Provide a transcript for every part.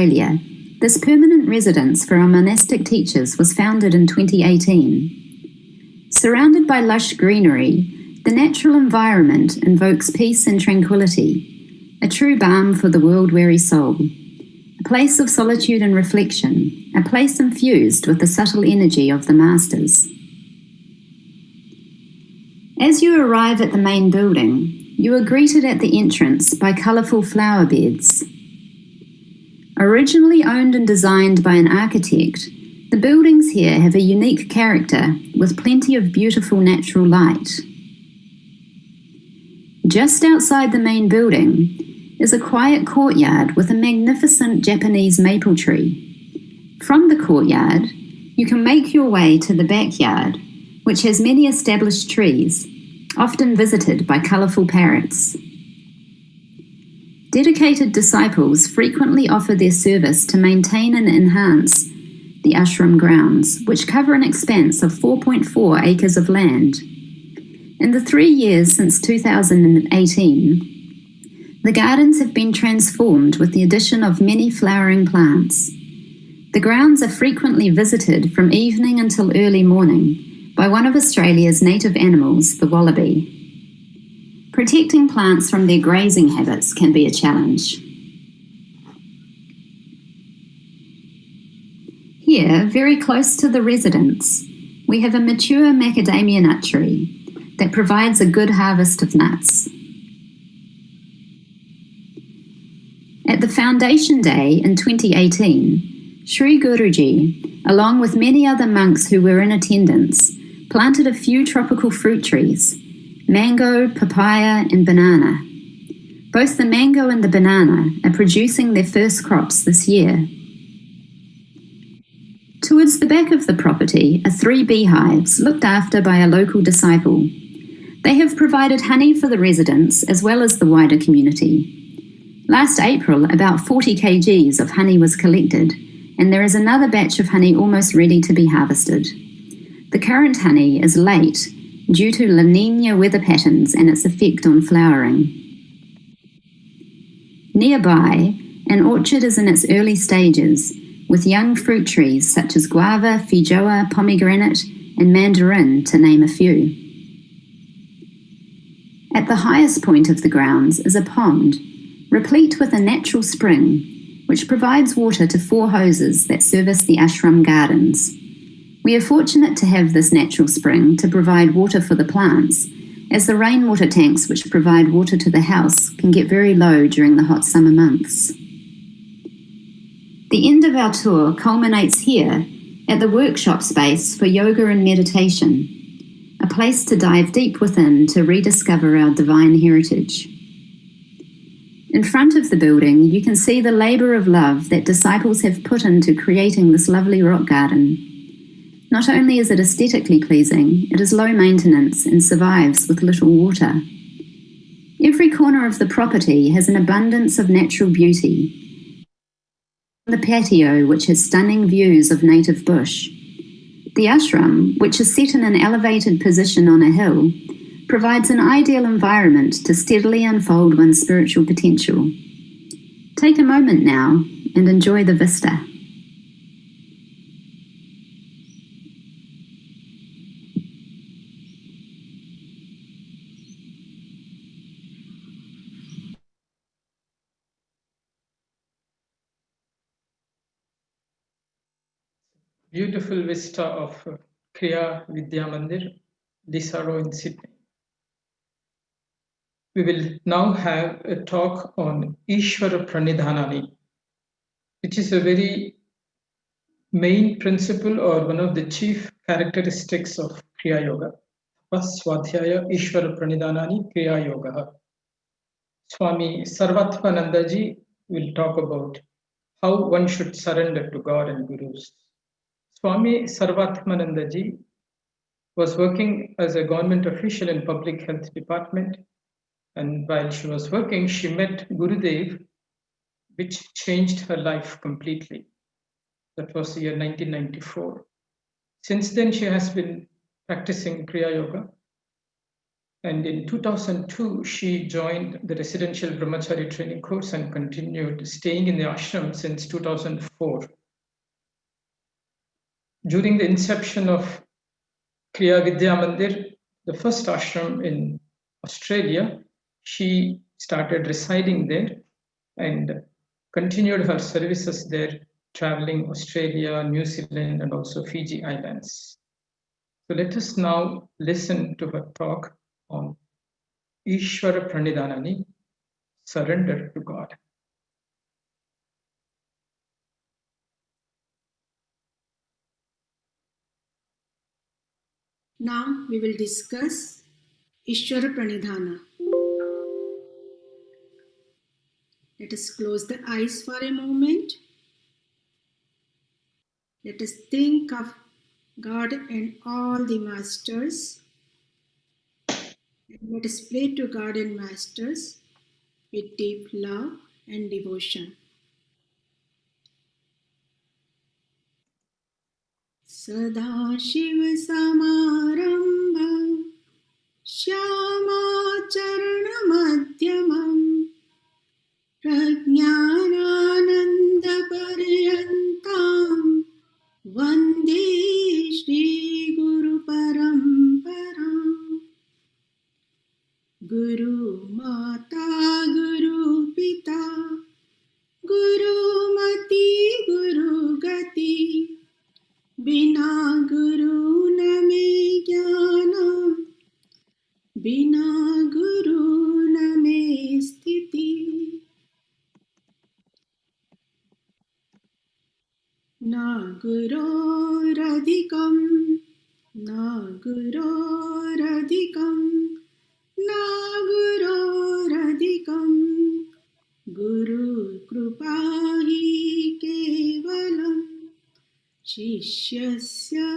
Australia, this permanent residence for our monastic teachers was founded in 2018. Surrounded by lush greenery, the natural environment invokes peace and tranquility, a true balm for the world-weary soul. A place of solitude and reflection, a place infused with the subtle energy of the masters. As you arrive at the main building, you are greeted at the entrance by colourful flower beds. Originally owned and designed by an architect, the buildings here have a unique character with plenty of beautiful natural light. Just outside the main building is a quiet courtyard with a magnificent Japanese maple tree. From the courtyard, you can make your way to the backyard, which has many established trees, often visited by colourful parrots. Dedicated disciples frequently offer their service to maintain and enhance the ashram grounds, which cover an expanse of 4.4 acres of land. In the 3 years since 2018, the gardens have been transformed with the addition of many flowering plants. The grounds are frequently visited from evening until early morning by one of Australia's native animals, the wallaby. Protecting plants from their grazing habits can be a challenge. Here, very close to the residence, we have a mature macadamia nut tree that provides a good harvest of nuts. At the Foundation Day in 2018, Sri Guruji, along with many other monks who were in attendance, planted a few tropical fruit trees, mango, papaya, and banana. Both the mango and the banana are producing their first crops this year. Towards the back of the property are 3 beehives looked after by a local disciple. They have provided honey for the residents as well as the wider community. Last April, about 40 kgs of honey was collected, and there is another batch of honey almost ready to be harvested. The current honey is late due to La Niña weather patterns and its effect on flowering. Nearby, an orchard is in its early stages, with young fruit trees such as guava, feijoa, pomegranate, and mandarin, to name a few. At the highest point of the grounds is a pond, replete with a natural spring, which provides water to 4 hoses that service the ashram gardens. We are fortunate to have this natural spring to provide water for the plants, as the rainwater tanks which provide water to the house can get very low during the hot summer months. The end of our tour culminates here at the workshop space for yoga and meditation, a place to dive deep within to rediscover our divine heritage. In front of the building, you can see the labour of love that disciples have put into creating this lovely rock garden. Not only is it aesthetically pleasing, it is low maintenance and survives with little water. Every corner of the property has an abundance of natural beauty. The patio, which has stunning views of native bush. The ashram, which is set in an elevated position on a hill, provides an ideal environment to steadily unfold one's spiritual potential. Take a moment now and enjoy the vista. Beautiful vista of Kriya Vidya Mandir, Lisaro in Sydney. We will now have a talk on Ishvara Pranadhanani, which is a very main principle or one of the chief characteristics of Kriya Yoga. Swadhyaya Ishvara Pranadhanani Kriya Yoga. Swami Sarvatmanandaji will talk about how one should surrender to God and Gurus. Swami Sarvatmanandaji was working as a government official in public health department, and while she was working, she met Gurudev, which changed her life completely. That was the year 1994. Since then, she has been practicing Kriya Yoga. And in 2002, she joined the residential brahmachari training course and continued staying in the ashram since 2004. During the inception of Kriya Vidya Mandir, the first ashram in Australia, she started residing there and continued her services there, traveling Australia, New Zealand, and also Fiji Islands. So let us now listen to her talk on Ishvara Pranadhanani, surrender to God. Now we will discuss Ishvara Pranidhana. Let us close the eyes for a moment. Let us think of God and all the masters. And let us pray to God and masters with deep love and devotion. Sadashiva Samarambha Shyamacharanamadhyamam Prajnanandaparyantam Vande Shri Guru Paramparam. Guru Mata Guru Pita Guru Mati Guru Gati Bina Guru Name Jnanam Bina Guru Name Sthiti. Na Guru Radhikam Na Guru Radhikam Na Guru Radhikam Guru Krupahi Kevalam Shishyasya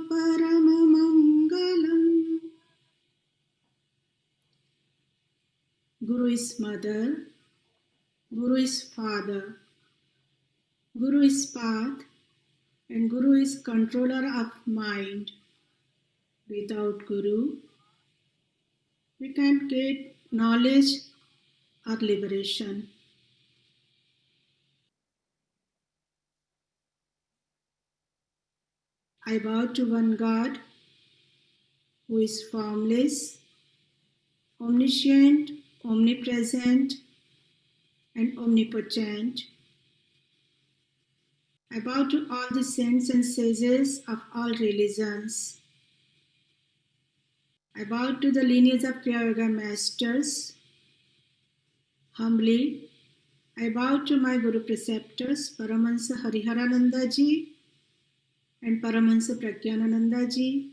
Paramamangalam. Guru is mother, Guru is father, Guru is path, and Guru is controller of mind. Without Guru, we can't get knowledge or liberation. I bow to one God who is formless, omniscient, omnipresent, and omnipotent. I bow to all the saints and sages of all religions. I bow to the lineage of Kriya Yoga masters. Humbly, I bow to my Guru preceptors, Paramahansa Hariharananda ji and Paramahansa Pragyanananda ji.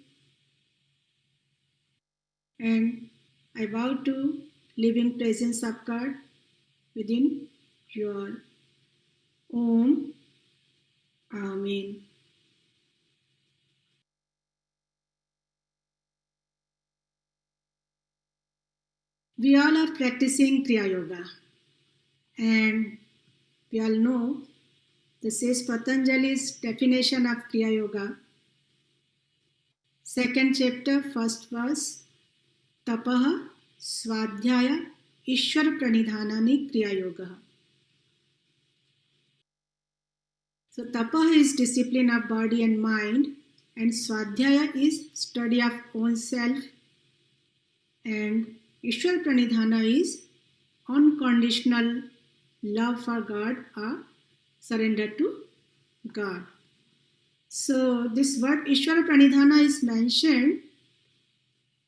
And I bow to living presence of God within you all. Om. Amen. We all are practicing Kriya Yoga, and we all know this is Patanjali's definition of Kriya Yoga. Second chapter, first verse. Tapaha Swadhyaya Ishvara Pranidhanani Kriya Yoga. So tapaha is discipline of body and mind, and Swadhyaya is study of own self, and Ishvara Pranidhana is unconditional love for God or surrender to God. So this word Ishvara Pranidhana is mentioned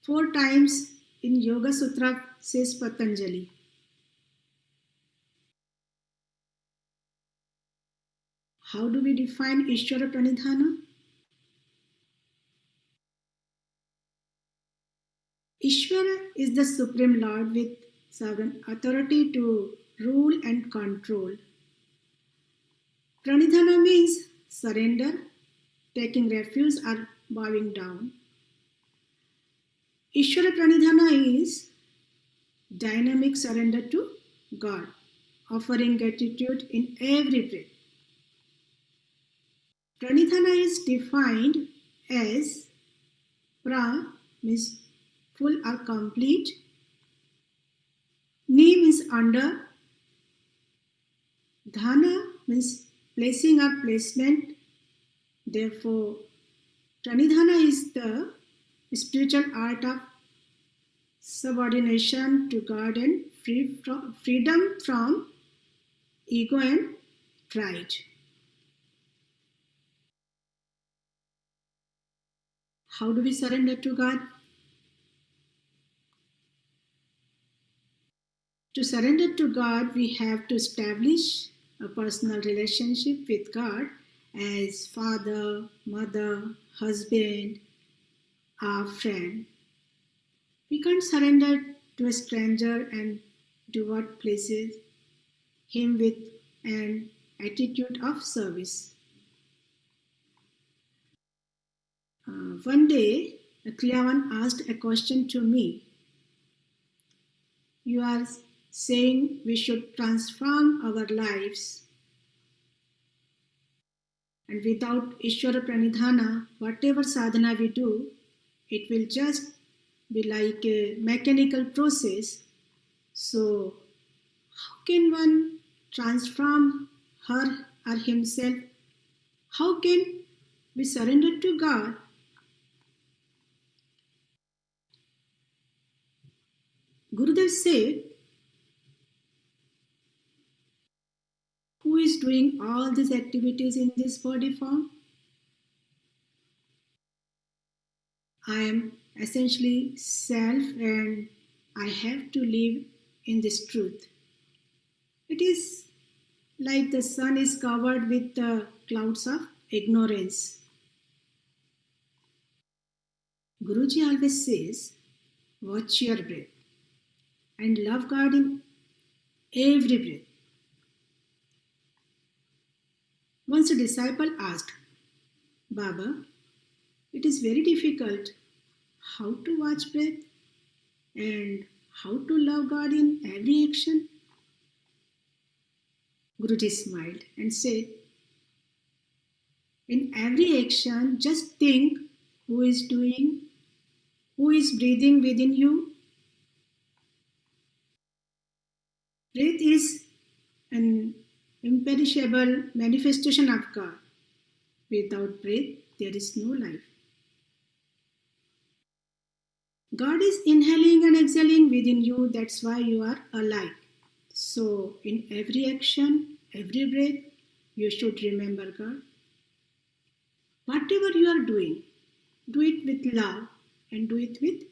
4 times in Yoga Sutra, says Patanjali. How do we define Ishvara Pranidhana? Ishvara is the Supreme Lord with sovereign authority to rule and control. Pranidhana means surrender, taking refuge or bowing down. Ishvara Pranidhana is dynamic surrender to God, offering gratitude in every breath. Pranidhana is defined as pra means full or complete. Ni means under. Dhana means placing or placement. Therefore, Pranidhana is the spiritual art of subordination to God and freedom from ego and pride. How do we surrender to God? To surrender to God, we have to establish a personal relationship with God as father, mother, husband, or friend. We can't surrender to a stranger and do what pleases him with an attitude of service. One day, Kriya asked a question to me. You are saying we should transform our lives, and without Ishvara Pranidhana, whatever sadhana we do, it will just be like a mechanical process. So, how can one transform her or himself? How can we surrender to God? Gurudev said, who is doing all these activities in this body form? I am essentially self and I have to live in this truth. It is like the sun is covered with the clouds of ignorance. Guruji always says, watch your breath and love God in every breath. Once a disciple asked, Baba, it is very difficult how to watch breath and how to love God in every action. Guruji smiled and said, in every action, just think who is breathing within you. Breath is an imperishable manifestation of God. Without breath, there is no life. God is inhaling and exhaling within you, that's why you are alive. So, in every action, every breath, you should remember God. Whatever you are doing, do it with love and do it with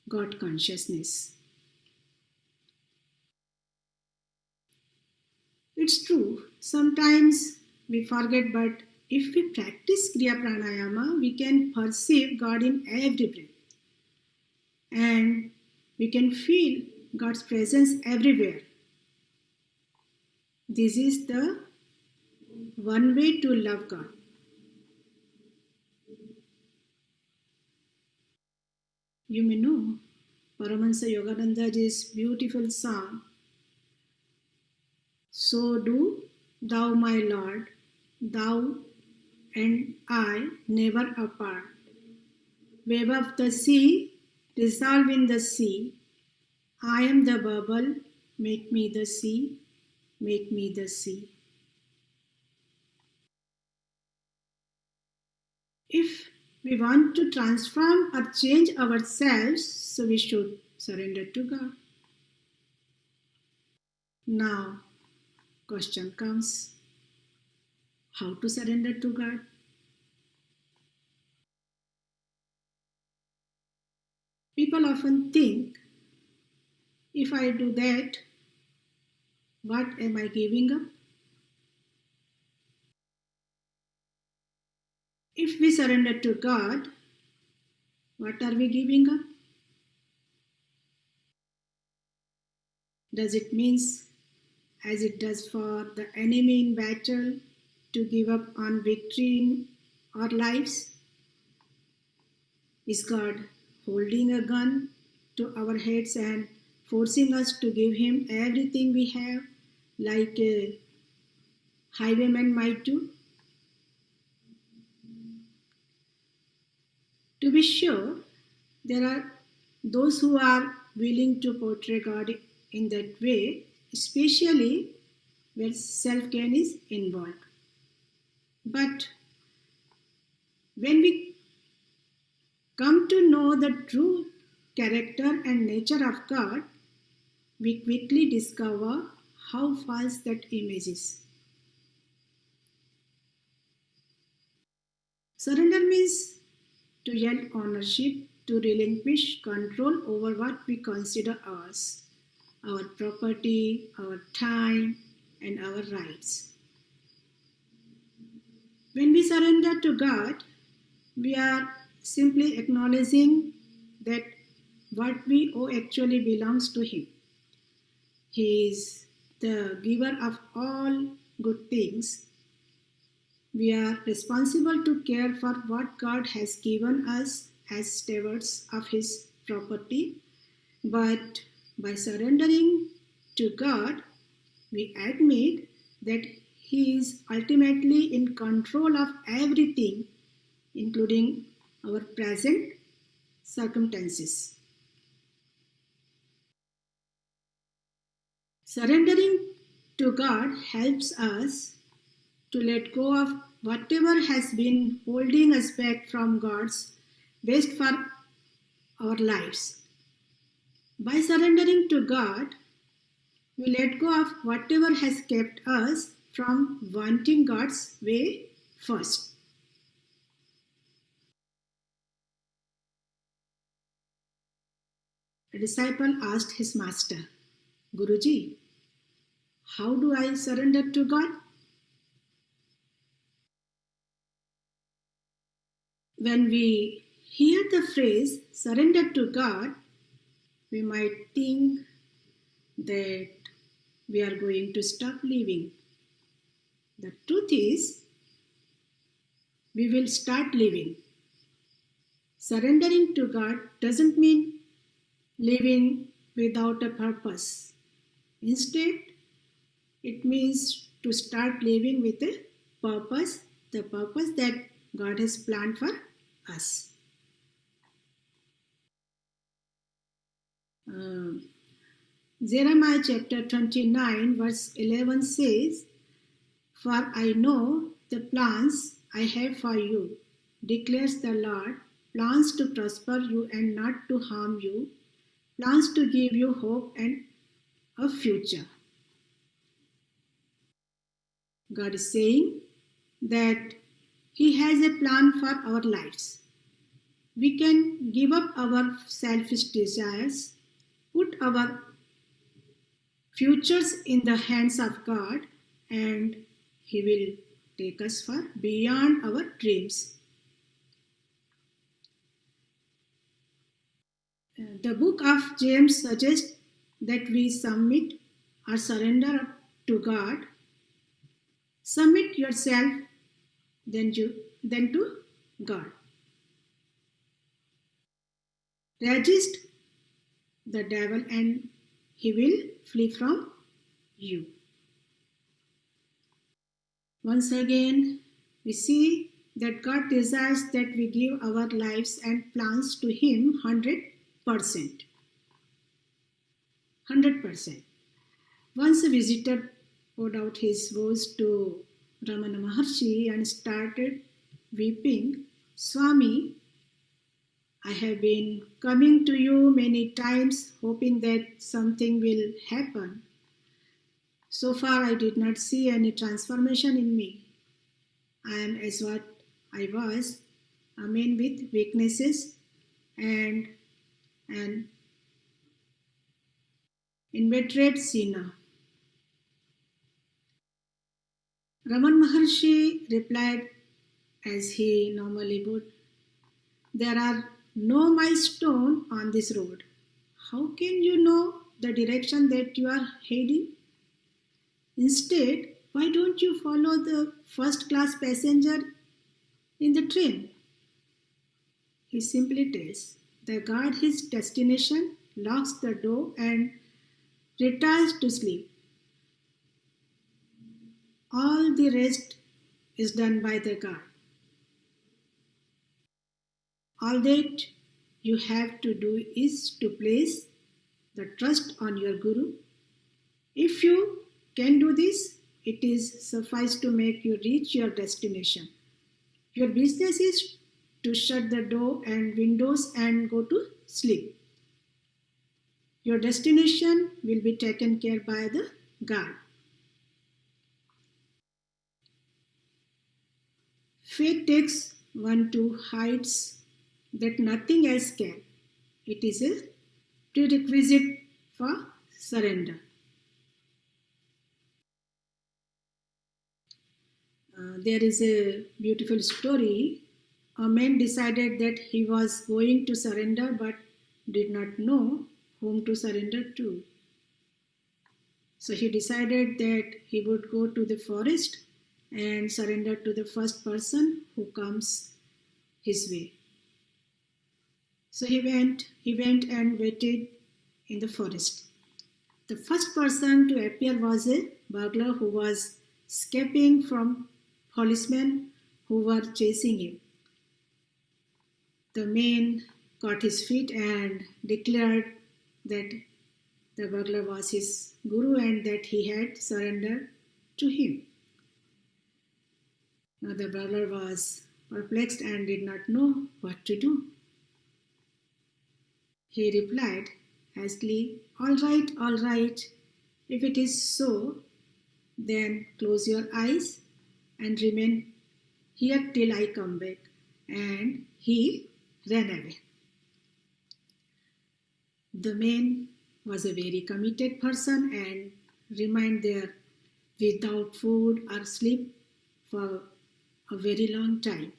God consciousness. It's true, sometimes we forget, but if we practice Kriya Pranayama, we can perceive God in every breath. And we can feel God's presence everywhere. This is the one way to love God. You may know Paramahansa Yoganandaji's beautiful song, So do thou, my Lord, thou and I never apart. Wave of the sea, dissolve in the sea. I am the bubble, make me the sea, make me the sea. If we want to transform or change ourselves, so we should surrender to God. Now, question comes, how to surrender to God? People often think, if I do that, what am I giving up? If we surrender to God, what are we giving up? Does it mean, as it does for the enemy in battle, to give up on victory in our lives? Is God holding a gun to our heads and forcing us to give Him everything we have, like a highwayman might do? To be sure, there are those who are willing to portray God in that way, especially where self-gain is involved. But when we come to know the true character and nature of God, we quickly discover how false that image is. Surrender means to yield ownership, to relinquish control over what we consider ours, our property, our time, and our rights. When we surrender to God, we are simply acknowledging that what we owe actually belongs to Him. He is the giver of all good things. We are responsible to care for what God has given us as stewards of His property, but by surrendering to God, we admit that He is ultimately in control of everything, including our present circumstances. Surrendering to God helps us to let go of whatever has been holding us back from God's best for our lives. By surrendering to God, we let go of whatever has kept us from wanting God's way first. A disciple asked his master, Guruji, how do I surrender to God? When we hear the phrase surrender to God, we might think that we are going to stop living. The truth is, we will start living. Surrendering to God doesn't mean living without a purpose. Instead, it means to start living with a purpose, the purpose that God has planned for us. Jeremiah chapter 29 verse 11 says, For I know the plans I have for you, declares the Lord, plans to prosper you and not to harm you, plans to give you hope and a future. God is saying that He has a plan for our lives. We can give up our selfish desires, put our futures in the hands of God, and He will take us far beyond our dreams. The book of James suggests that we submit or surrender to God. Submit yourself then to God. Resist the devil and he will flee from you. Once again, we see that God desires that we give our lives and plans to Him 100%. 100%. Once a visitor poured out his woes to Ramana Maharshi and started weeping, Swami, I have been coming to you many times hoping that something will happen. So far I did not see any transformation in me. I am as what I was, a man with weaknesses and an inveterate sinner. Raman Maharshi replied as he normally would, There are no milestones on this road. How can you know the direction that you are heading? Instead, why don't you follow the first class passenger in the train? He simply tells the guard his destination, locks the door, and retires to sleep. All the rest is done by the guard. All that you have to do is to place the trust on your Guru. If you can do this, it is suffice to make you reach your destination. Your business is to shut the door and windows and go to sleep. Your destination will be taken care by the God. Faith takes one to heights that nothing else can. It is a prerequisite for surrender. There is a beautiful story. A man decided that he was going to surrender but did not know whom to surrender to. So he decided that he would go to the forest and surrender to the first person who comes his way. So he went and waited in the forest. The first person to appear was a burglar who was escaping from policemen who were chasing him. The man caught his feet and declared that the burglar was his guru and that he had surrendered to him. Now the burglar was perplexed and did not know what to do. He replied hastily, all right, if it is so, then close your eyes and remain here till I come back. And he ran away. The man was a very committed person and remained there without food or sleep for a very long time.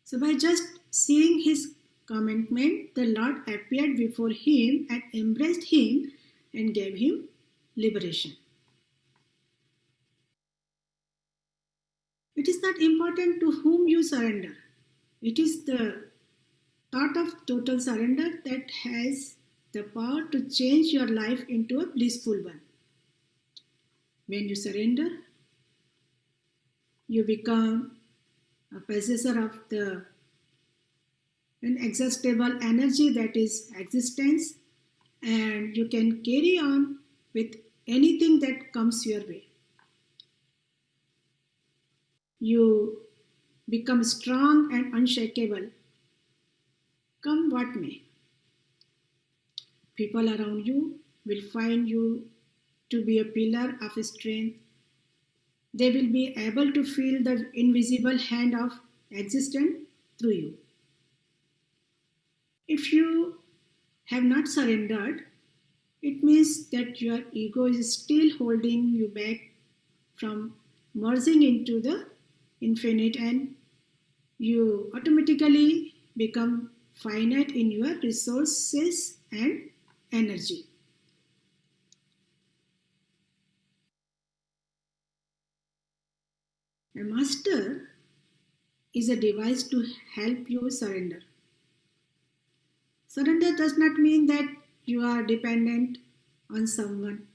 So by just seeing his commitment, the Lord appeared before him and embraced him and gave him liberation. It is not important to whom you surrender. It is the thought of total surrender that has the power to change your life into a blissful one. When you surrender, you become a possessor of the inexhaustible energy that is existence, and you can carry on with anything that comes your way. You become strong and unshakable, come what may. People around you will find you to be a pillar of strength. They will be able to feel the invisible hand of existence through you. If you have not surrendered, it means that your ego is still holding you back from merging into the infinite, and you automatically become finite in your resources and energy. A master is a device to help you surrender. Surrender does not mean that you are dependent on someone.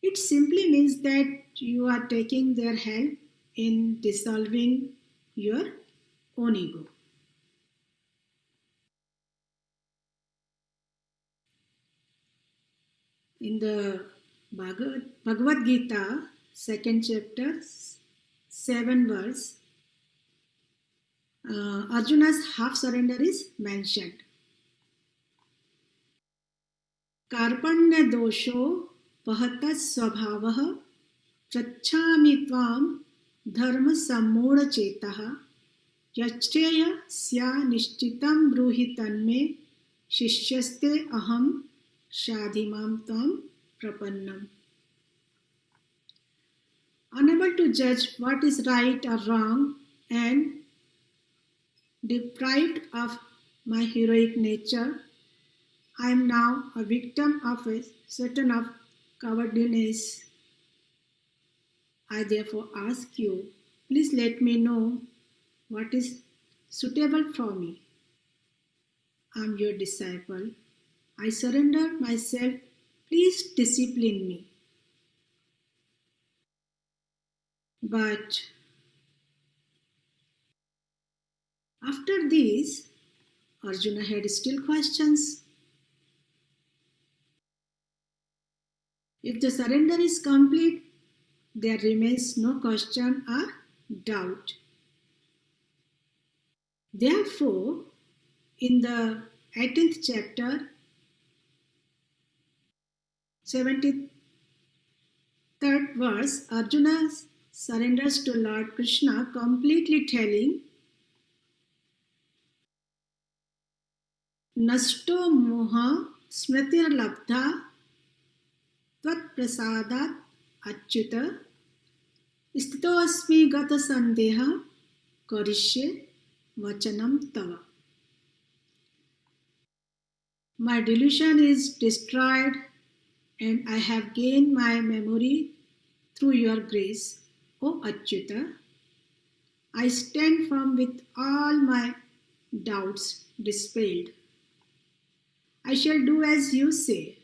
It simply means that you are taking their help in dissolving your own ego. In the Bhagavad Gita, 2nd chapter, 7 verse, Arjuna's half surrender is mentioned. Karpanya dosho pahata svabhavah prachami tvam dharma sammura chetaha yachreya sya nishchitam bruhi tanme shishyaste aham shadhimam tvam prapannam. Unable to judge what is right or wrong and deprived of my heroic nature, I am now a victim of a certain of cowardliness. I therefore ask you, please let me know what is suitable for me. I am your disciple. I surrender myself. Please discipline me. But after this, Arjuna had still questions. If the surrender is complete, there remains no question or doubt. Therefore, in the 18th chapter, 73rd verse, Arjuna surrenders to Lord Krishna, completely telling, Nasto moha smritir labdha tvat prasadat achyuta stito asmi gata sandeha karishye vachanam tava. My delusion is destroyed and I have gained my memory through your grace, O Achyuta. I stand firm with all my doubts dispelled. I shall do as you say.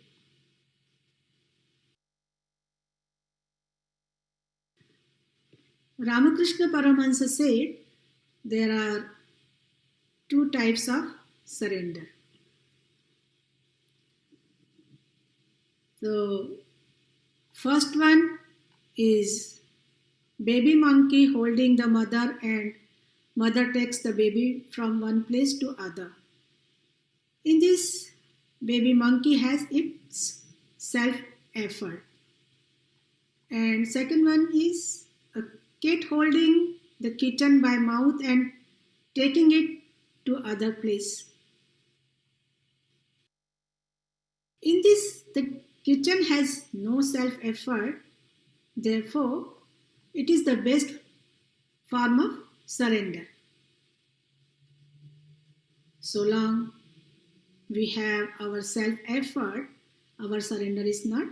Ramakrishna Paramahansa said there are two types of surrender. So, first one is baby monkey holding the mother and mother takes the baby from one place to other. In this, baby monkey has its self-effort. And second one is a cat holding the kitten by mouth and taking it to other place. In this, the kitten has no self-effort. Therefore, it is the best form of surrender. So long we have our self-effort, our surrender is not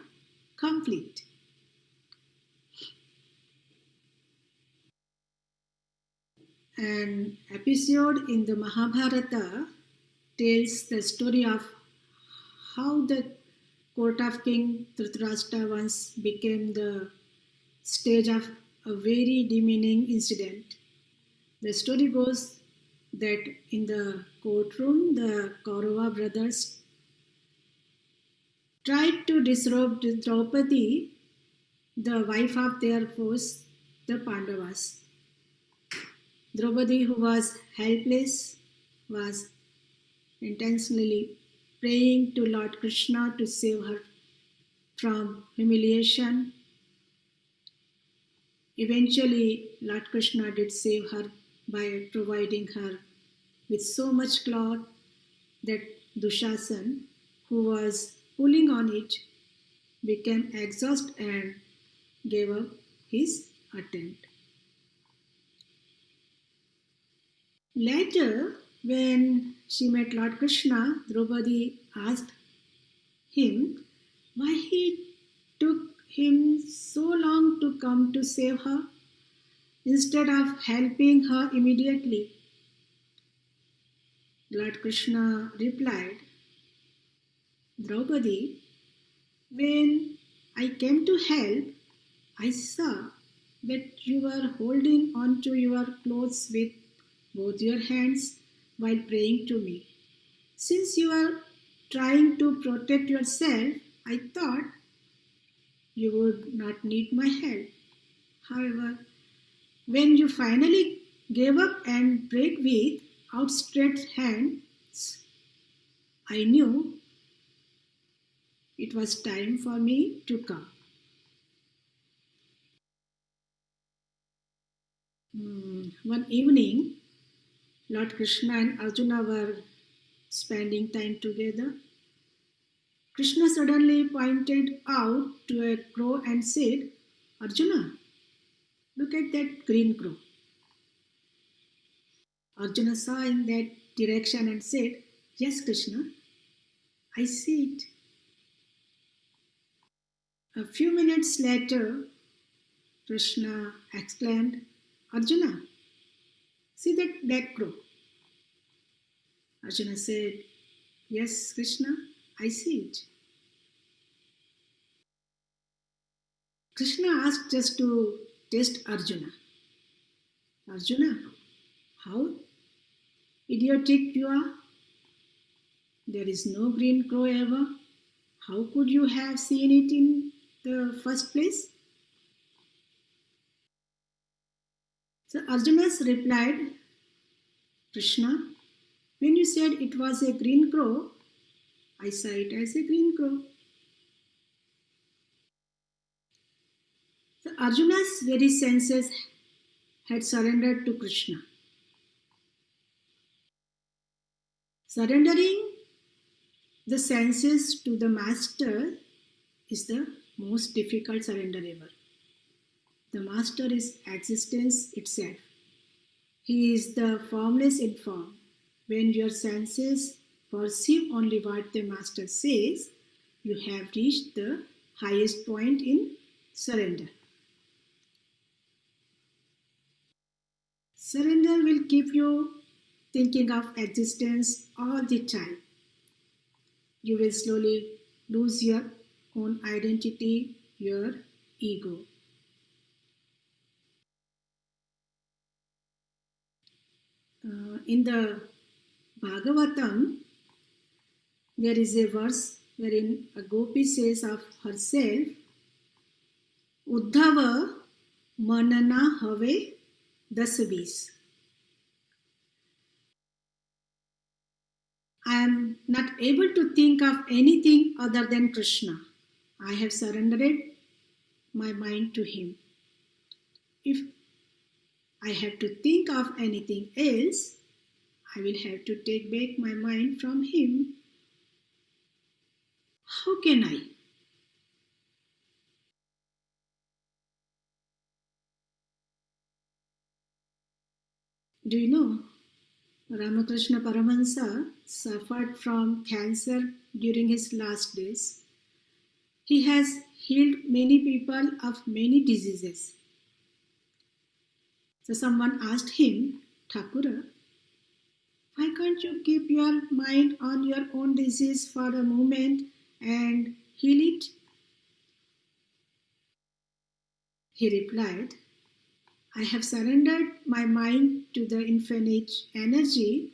complete. An episode in the Mahabharata tells the story of how the court of King Dhritarashtra once became the stage of a very demeaning incident. The story goes that in the courtroom, the Kaurava brothers tried to disrobe Draupadi, the wife of their foes, the Pandavas. Draupadi, who was helpless, was intentionally praying to Lord Krishna to save her from humiliation. Eventually, Lord Krishna did save her by providing her with so much cloth that Dushasan, who was pulling on it, became exhausted and gave up his attempt. Later, when she met Lord Krishna, Draupadi asked him why he took him so long to come to save her instead of helping her immediately. Lord Krishna replied, Draupadi, when I came to help, I saw that you were holding on to your clothes with both your hands while praying to me. Since you are trying to protect yourself, I thought you would not need my help. However, when you finally gave up and prayed with outstretched hands, I knew it was time for me to come. One evening, Lord Krishna and Arjuna were spending time together. Krishna suddenly pointed out to a crow and said, Arjuna, look at that green crow. Arjuna saw in that direction and said, Yes, Krishna, I see it. A few minutes later, Krishna exclaimed, Arjuna, see that black crow. Arjuna said, Yes, Krishna, I see it. Krishna asked just to test Arjuna. Arjuna, how idiotic you are. There is no green crow ever. How could you have seen it in the first place? So Arjuna replied, Krishna, when you said it was a green crow, I saw it as a green crow. So Arjuna's very senses had surrendered to Krishna. Surrendering the senses to the master is the most difficult surrender ever. The master is existence itself. He is the formless in form. When your senses perceive only what the master says, you have reached the highest point in surrender. Surrender will keep you thinking of existence all the time. You will slowly lose your own identity, your ego. In the Bhagavatam, there is a verse wherein a gopi says of herself, Uddhava manana have dasabis. I am not able to think of anything other than Krishna. I have surrendered my mind to him. If I have to think of anything else, I will have to take back my mind from him. How can I? Do you know, Ramakrishna Paramahansa suffered from cancer during his last days. He has healed many people of many diseases. So someone asked him, Thakura, why can't you keep your mind on your own disease for a moment and heal it? He replied, I have surrendered my mind to the infinite energy.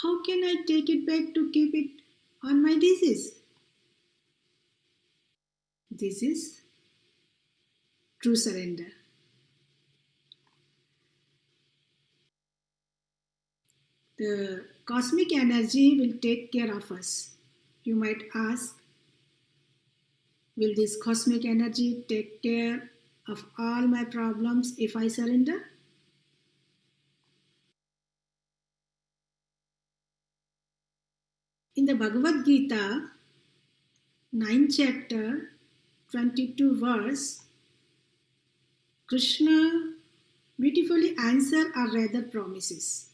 How can I take it back to keep it on my disease? This is true surrender. The cosmic energy will take care of us. You might ask, will this cosmic energy take care of all my problems if I surrender? In the Bhagavad Gita, 9th chapter, 22 verse, Krishna beautifully answers or rather promises.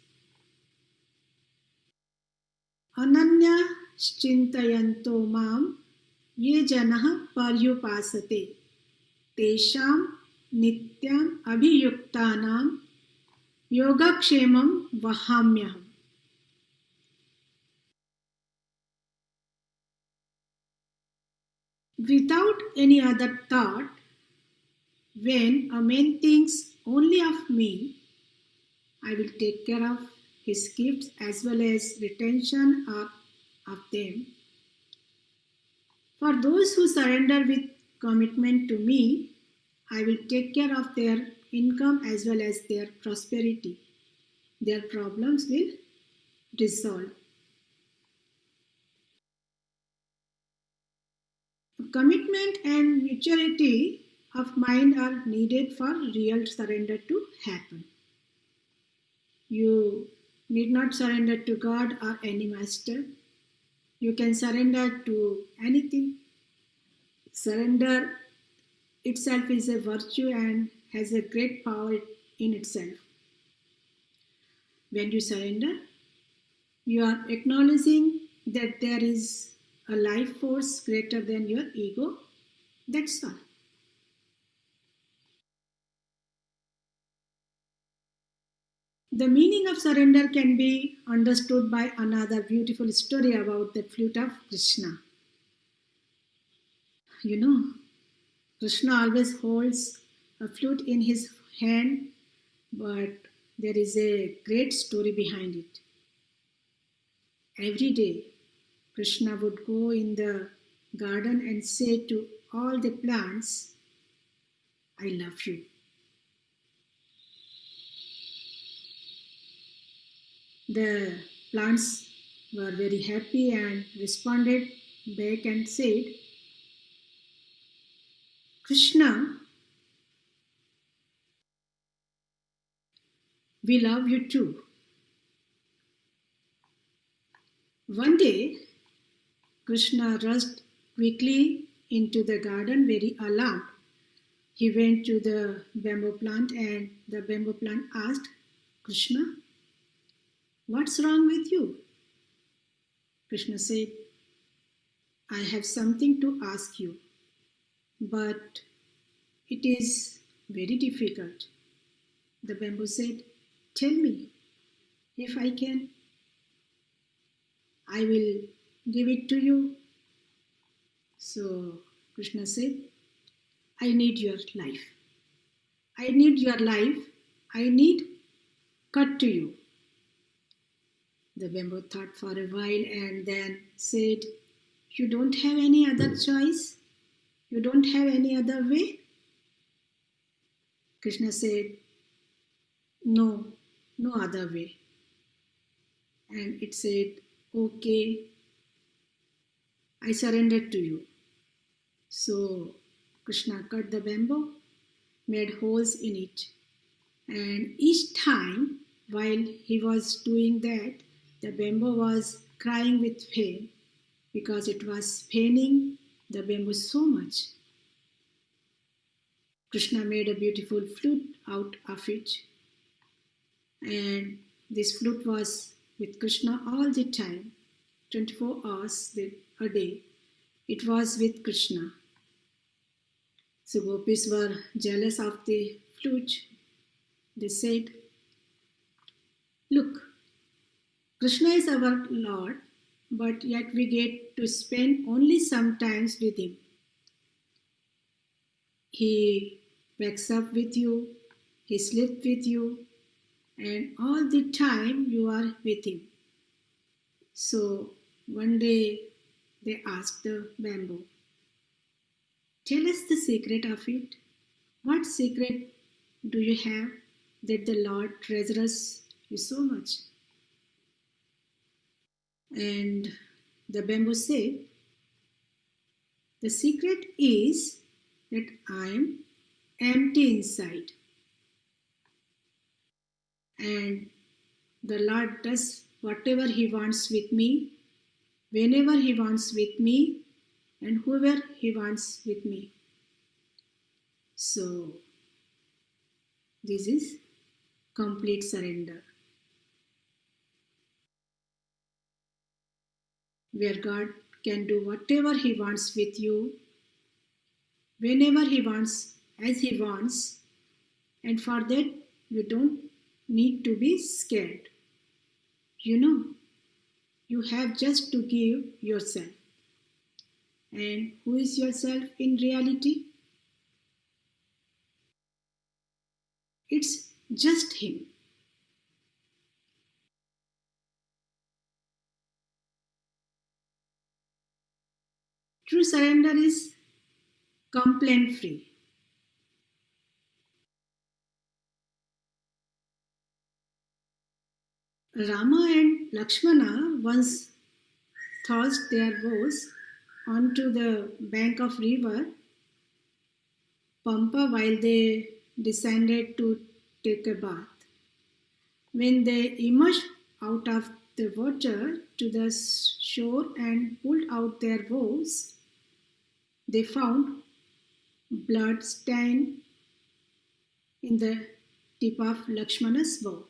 Ananya Shintayanto Mam Ye Janah Paryupasate Tesham Nityam Abhiyuktanam Yogakshemam Vahamyaham. Without any other thought, when a man thinks only of me, I will take care of his gifts as well as retention of them. For those who surrender with commitment to me, I will take care of their income as well as their prosperity. Their problems will resolve. Commitment and maturity of mind are needed for real surrender to happen. You need not surrender to God or any master. You can surrender to anything. Surrender itself is a virtue and has a great power in itself. When you surrender, you are acknowledging that there is a life force greater than your ego. That's all. The meaning of surrender can be understood by another beautiful story about the flute of Krishna. You know, Krishna always holds a flute in his hand, but there is a great story behind it. Every day, Krishna would go in the garden and say to all the plants, I love you. The plants were very happy and responded back and said, Krishna, we love you too. One day, Krishna rushed quickly into the garden, very alarmed. He went to the bamboo plant and the bamboo plant asked, Krishna, what's wrong with you? Krishna said, I have something to ask you, but it is very difficult. The bamboo said, tell me, if I can, I will give it to you. So Krishna said, I need your life. I need your life. I need cut to you. The bamboo thought for a while and then said, you don't have any other choice? You don't have any other way? Krishna said, no other way. And it said, okay, I surrender to you. So Krishna cut the bamboo, made holes in it. And each time while he was doing that, the bamboo was crying with pain because it was paining the bamboo so much. Krishna made a beautiful flute out of it. And this flute was with Krishna all the time, 24 hours a day. It was with Krishna. So gopis were jealous of the flute. They said, look, Krishna is our Lord, but yet we get to spend only some times with him. He wakes up with you, he sleeps with you, and all the time you are with him. So one day they asked the bamboo, tell us the secret of it. What secret do you have that the Lord treasures you so much? And the bamboo said, the secret is that I am empty inside. And the Lord does whatever he wants with me, whenever he wants with me, and whoever he wants with me. So this is complete surrender, where God can do whatever he wants with you, whenever he wants, as he wants, and for that you don't need to be scared. You know, you have just to give yourself. And who is yourself in reality? It's just him. True surrender is complaint free. Rama and Lakshmana once tossed their bows onto the bank of river Pampa while they descended to take a bath. When they emerged out of the water to the shore and pulled out their bows, they found blood stain in the tip of Lakshmana's bow.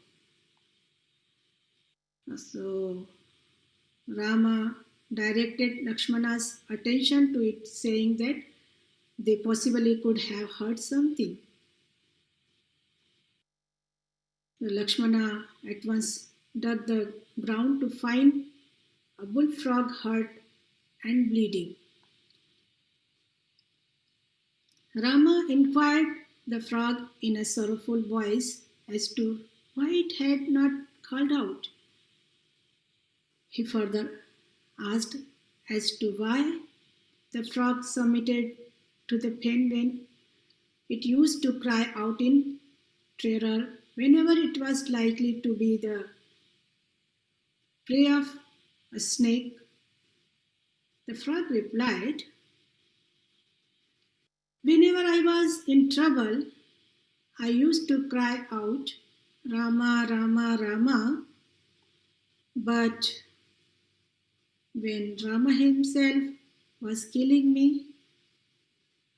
So Rama directed Lakshmana's attention to it, saying that they possibly could have heard something. Lakshmana at once dug the ground to find a bullfrog hurt and bleeding. Rama inquired the frog in a sorrowful voice as to why it had not called out. He further asked as to why the frog submitted to the pen when it used to cry out in terror whenever it was likely to be the prey of a snake. The frog replied, "Whenever I was in trouble, I used to cry out, 'Rama, Rama, Rama,' but when Rama himself was killing me,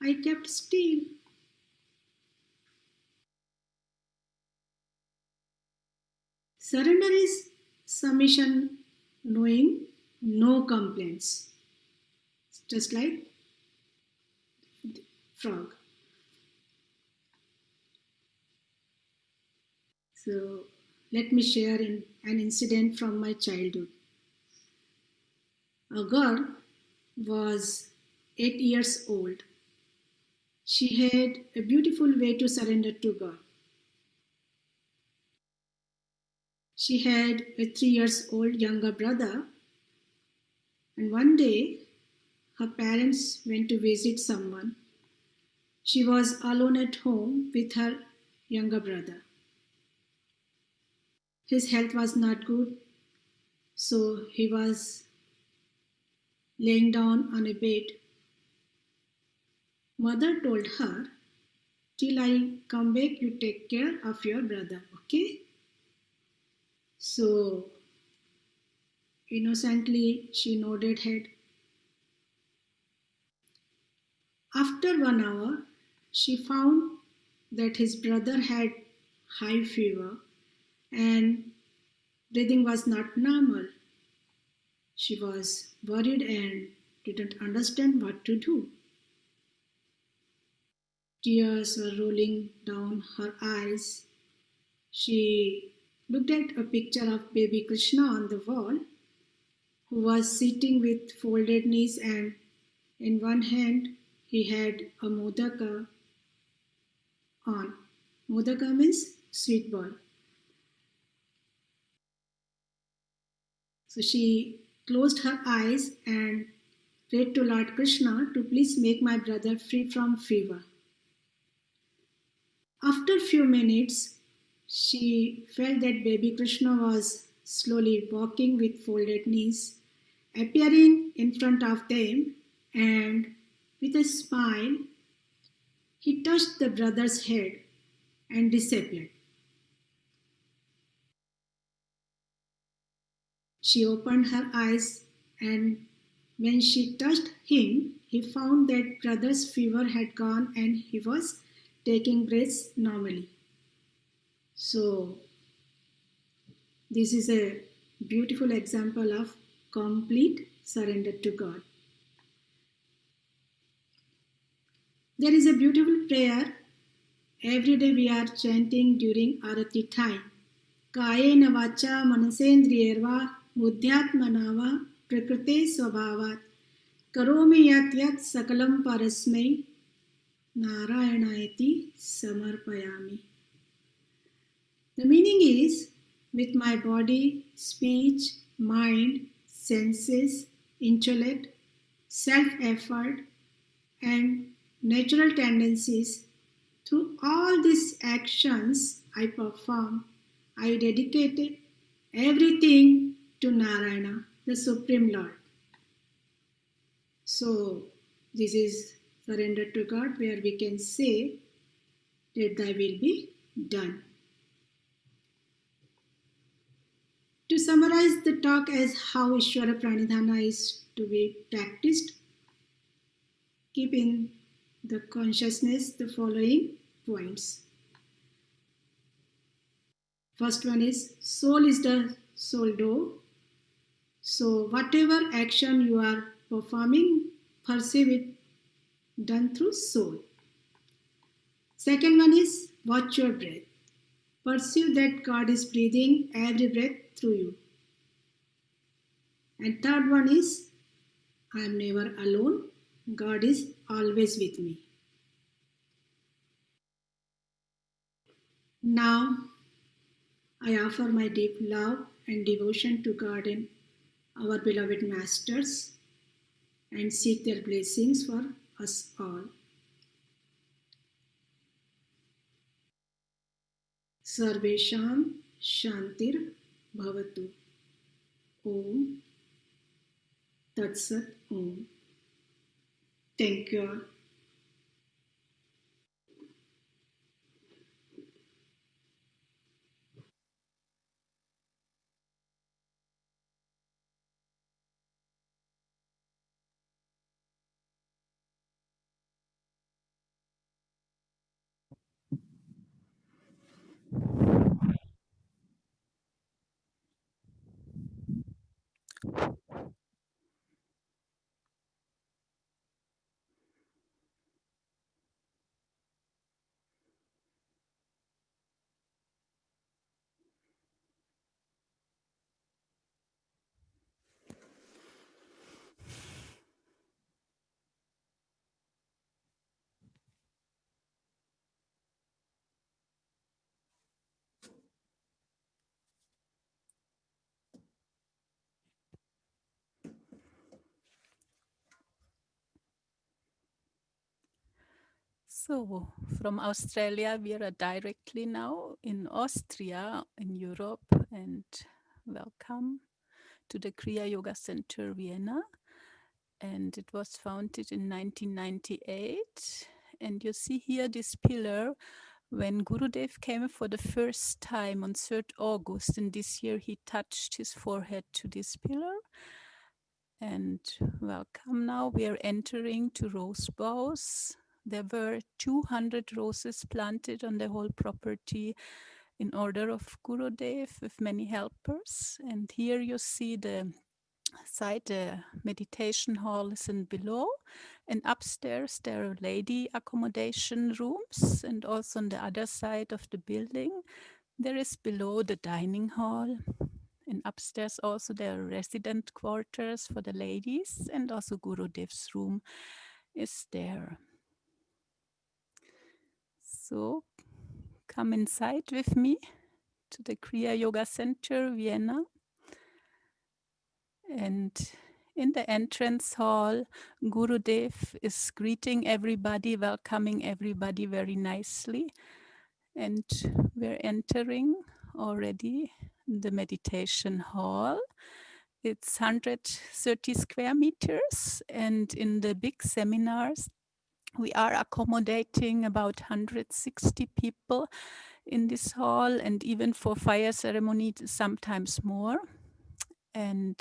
I kept still." Surrender is submission, knowing no complaints, just like the frog. So let me share an incident from my childhood. A girl was 8 years old. She had a beautiful way to surrender to God. She had a 3 years old younger brother, and one day her parents went to visit someone. She was alone at home with her younger brother. His health was not good, so he was laying down on a bed. Mother told her, "Till I come back, you take care of your brother, okay?" So innocently she nodded head. After 1 hour, she found that his brother had high fever and breathing was not normal. She was worried and didn't understand what to do. Tears were rolling down her eyes. She looked at a picture of baby Krishna on the wall, who was sitting with folded knees, and in one hand he had a modaka on. Modaka means sweet ball. So she closed her eyes and prayed to Lord Krishna to please make my brother free from fever. After a few minutes, she felt that baby Krishna was slowly walking with folded knees, appearing in front of them, and with a smile, he touched the brother's head and disappeared. She opened her eyes, and when she touched him, he found that brother's fever had gone and he was taking breaths normally. So this is a beautiful example of complete surrender to God. There is a beautiful prayer every day we are chanting during Arati time. Kayena vacha manasendriyerva buddhyatmana va prakrite swabhavat karomi yat yat sakalam parasmai Narayanaiti samarpayami. The meaning is, with my body, speech, mind, senses, intellect, self-effort, and natural tendencies, through all these actions I perform, I dedicated everything to Narayana, the Supreme Lord. So, this is surrender to God, where we can say that thy will be done. To summarize the talk as how Ishvara Pranadhanani is to be practiced, keep in the consciousness the following points. First one is, soul is the soul door. So whatever action you are performing, perceive it done through soul. Second one is, watch your breath. Perceive that God is breathing every breath through you. And third one is, I am never alone. God is always with me. Now, I offer my deep love and devotion to God and our beloved masters, and seek their blessings for us all. Sarvesham Shantir Bhavatu. Om Tat Sat Om. Thank you all. So, from Australia, we are directly now in Austria, in Europe, and welcome to the Kriya Yoga Center, Vienna. And it was founded in 1998. And you see here this pillar. When Gurudev came for the first time on 3rd August, and this year he touched his forehead to this pillar. And welcome now, we are entering to rose boughs. There were 200 roses planted on the whole property in order of Gurudev with many helpers. And here you see the side, the meditation hall is in below. And upstairs there are lady accommodation rooms. And also on the other side of the building, there is below the dining hall. And upstairs also there are resident quarters for the ladies, and also Gurudev's room is there. So come inside with me to the Kriya Yoga Center, Vienna. And in the entrance hall, Gurudev is greeting everybody, welcoming everybody very nicely. And we're entering already the meditation hall. It's 130 square meters, and in the big seminars, we are accommodating about 160 people in this hall, and even for fire ceremony, sometimes more. And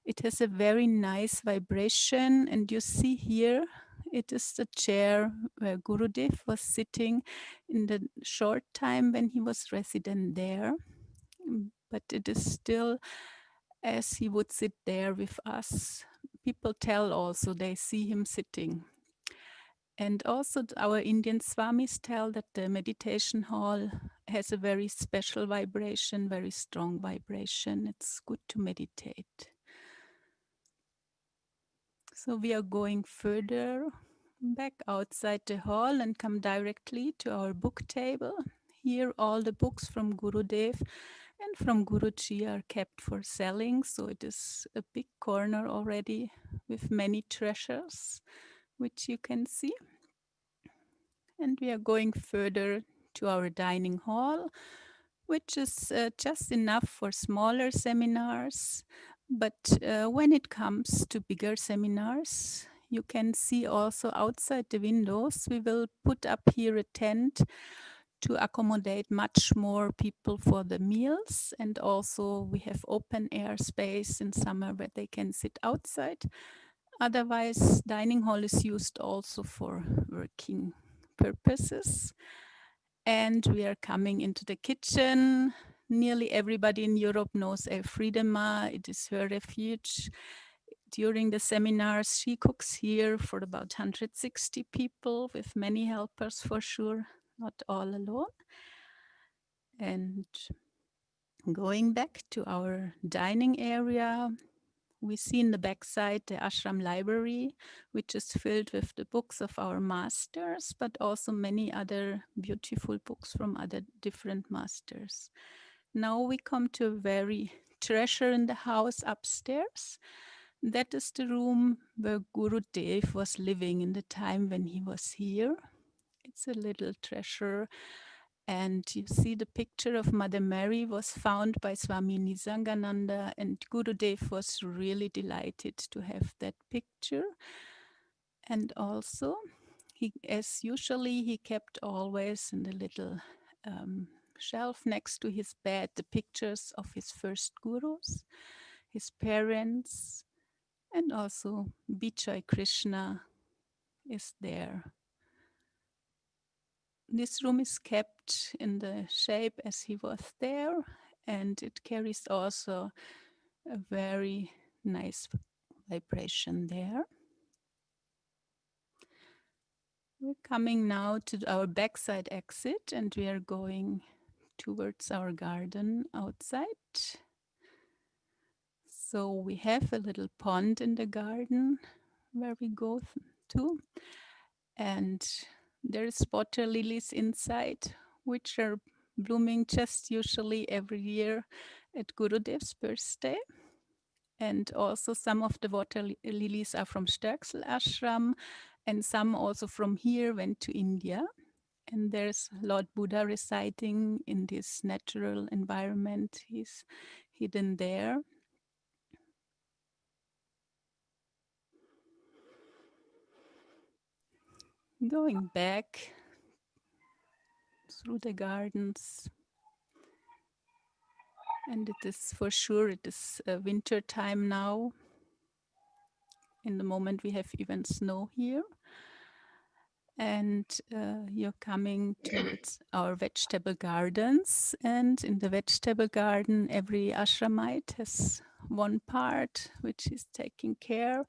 it has a very nice vibration, and you see here, it is the chair where Gurudev was sitting in the short time when he was resident there. But it is still as he would sit there with us. People tell also they see him sitting. And also our Indian Swamis tell that the meditation hall has a very special vibration, very strong vibration. It's good to meditate. So we are going further back outside the hall and come directly to our book table. Here all the books from Gurudev and from Guruji are kept for selling. So it is a big corner already with many treasures, which you can see. And we are going further to our dining hall, which is just enough for smaller seminars. But when it comes to bigger seminars, you can see also outside the windows, we will put up here a tent to accommodate much more people for the meals. And also we have open air space in summer where they can sit outside. Otherwise, dining hall is used also for working purposes. And we are coming into the kitchen. Nearly everybody in Europe knows Elfriedema. It is her refuge. During the seminars, she cooks here for about 160 people with many helpers for sure, not all alone. And going back to our dining area, we see in the backside the Ashram Library, which is filled with the books of our masters, but also many other beautiful books from other different masters. Now we come to a very treasure in the house upstairs. That is the room where Guru Dev was living in the time when he was here. It's a little treasure. And you see the picture of Mother Mary was found by Swami Nisangananda, and Gurudev was really delighted to have that picture. And also, as usually, he kept always in the little shelf next to his bed the pictures of his first gurus, his parents, and also Bijoy Krishna is there. This room is kept in the shape as he was there, and it carries also a very nice vibration there. We're coming now to our backside exit, and we are going towards our garden outside. So we have a little pond in the garden where we go to, and there's water lilies inside, which are blooming just usually every year at Gurudev's birthday. And also some of the water lilies are from Sturksel Ashram, and some also from here went to India. And there's Lord Buddha residing in this natural environment. He's hidden there. Going back through the gardens. And it is for sure, it is winter time now. In the moment we have even snow here. And you're coming towards our vegetable gardens. And in the vegetable garden, every ashramite has one part which is taking care.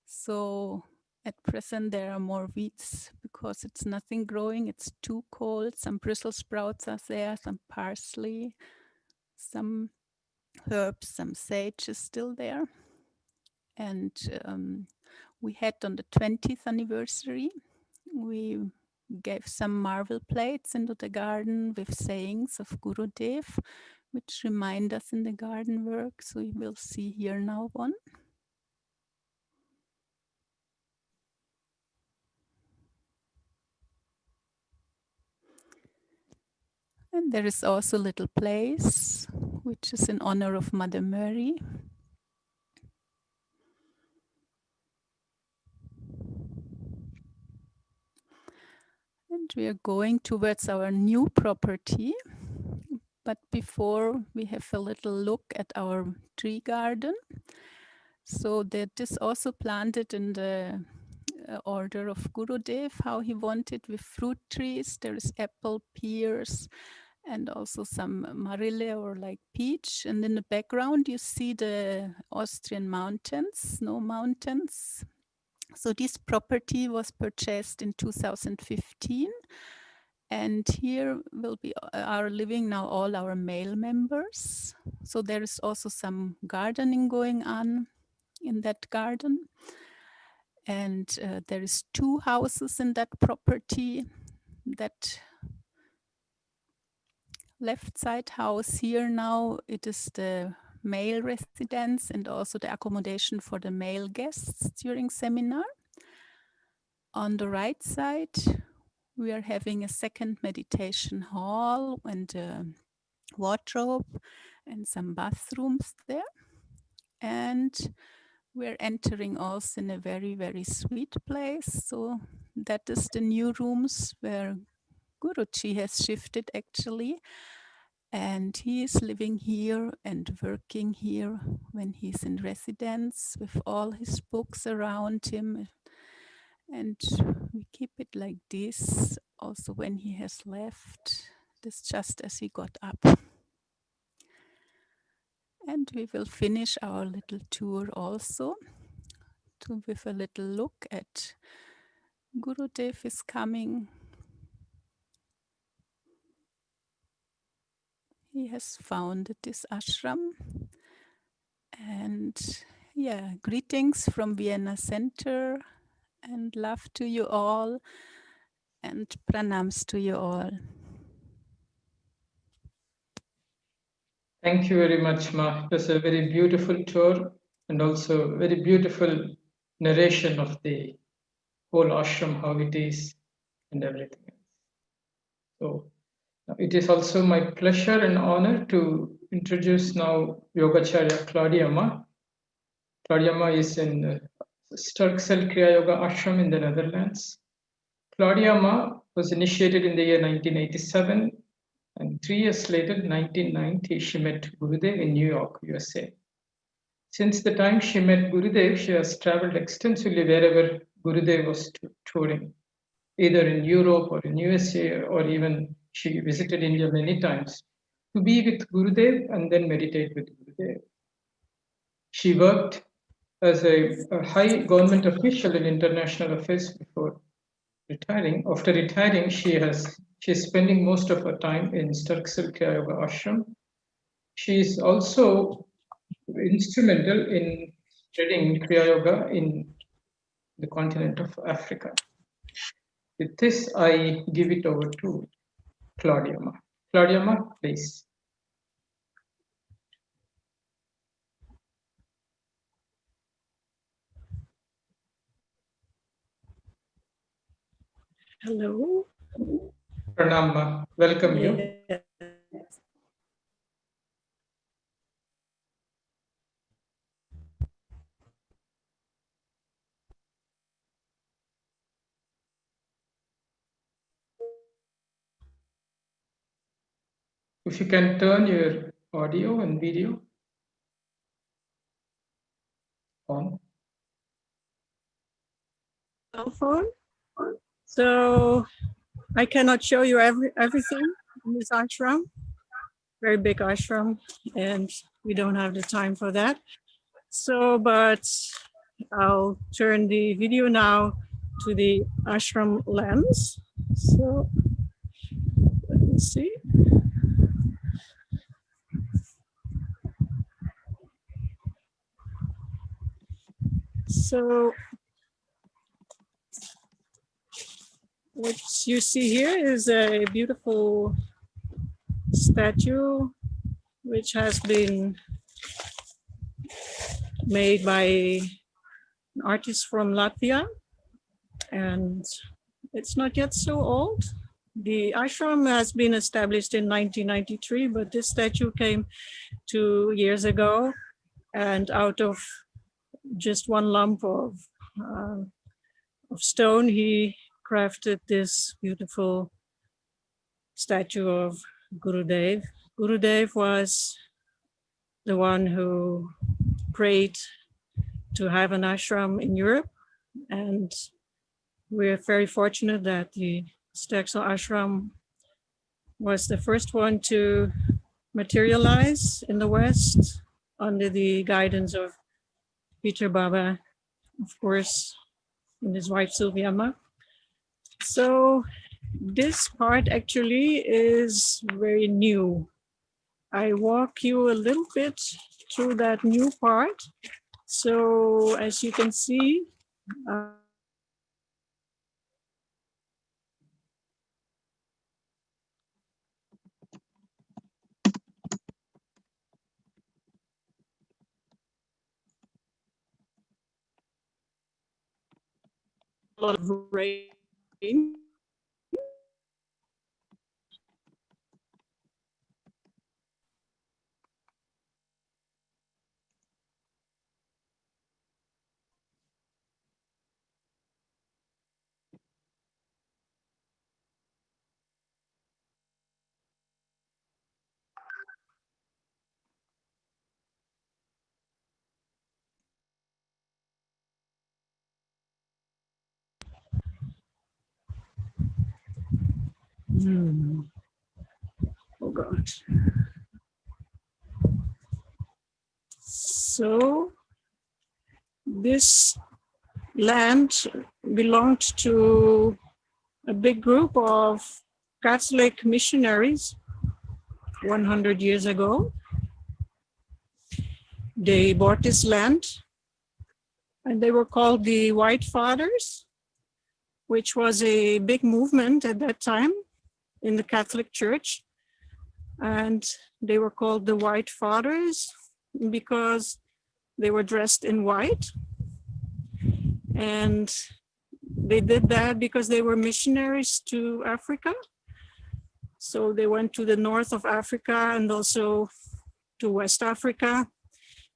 So at present there are more weeds because it's nothing growing. It's too cold. Some Brussels sprouts are there, some parsley, some herbs, some sage is still there. And we had on the 20th anniversary, we gave some marble plates into the garden with sayings of Gurudev, which remind us in the garden work. So you will see here now one. And there is also a little place, which is in honor of Mother Mary. And we are going towards our new property. But before we have a little look at our tree garden. So that is also planted in the order of Gurudev, how he wanted, with fruit trees. There is apple, pears, and also some marille or like peach. And in the background, you see the Austrian mountains, snow mountains. So this property was purchased in 2015. And here are living now all our male members. So there is also some gardening going on in that garden. And there is 2 houses in that property. That left side house here now, it is the male residence and also the accommodation for the male guests during seminar. On the right side, we are having a second meditation hall and a wardrobe and some bathrooms there. And we're entering also in a very, very sweet place. So that is the new rooms where Guruji has shifted actually. And he is living here and working here when he's in residence with all his books around him. And we keep it like this also when he has left. This just as he got up. And we will finish our little tour also with a little look at Gurudev is coming. He has founded this ashram. And yeah, greetings from Vienna Center and love to you all and pranams to you all. Thank you very much, Ma. It was a very beautiful tour and also very beautiful narration of the whole ashram, how it is, and everything else. So it is also my pleasure and honor to introduce now Yogacharya Claudiama. Claudiama is in Sturksel Kriya Yoga Ashram in the Netherlands. Claudiama was initiated in the year 1987, and 3 years later, 1990, she met Gurudev in New York, USA. Since the time she met Gurudev, she has traveled extensively wherever Gurudev was touring, either in Europe or in USA, or even she visited India many times to be with Gurudev and then meditate with Gurudev. She worked as a high government official in international affairs before retiring. After retiring, she's spending most of her time in Sturksel Kriya Yoga Ashram. She is also instrumental in spreading Kriya Yoga in the continent of Africa. With this, I give it over to Claudiama. Claudiama, please. Hello. Pranam, welcome you. If you can turn your audio and video on. Cell phone. So I cannot show you everything in this ashram, very big ashram, and we don't have the time for that. So, but I'll turn the video now to the ashram lens. So let me see. So what you see here is a beautiful statue which has been made by an artist from Latvia, and it's not yet so old. The ashram has been established in 1993, but this statue came 2 years ago, and out of just one lump of stone, he crafted this beautiful statue of Gurudev. Gurudev was the one who prayed to have an ashram in Europe, and we're very fortunate that the Sturksel ashram was the first one to materialize in the West under the guidance of Peter Baba, of course, and his wife Toriyama. So this part actually is very new. I walk you a little bit through that new part. So as you can see, a lot of rain. Oh God. So this land belonged to a big group of Catholic missionaries 100 years ago. They bought this land and they were called the White Fathers, which was a big movement at that time in the Catholic Church. And they were called the White Fathers because They were dressed in white. And they did that because they were missionaries to Africa. So they went to the north of Africa and also to West Africa.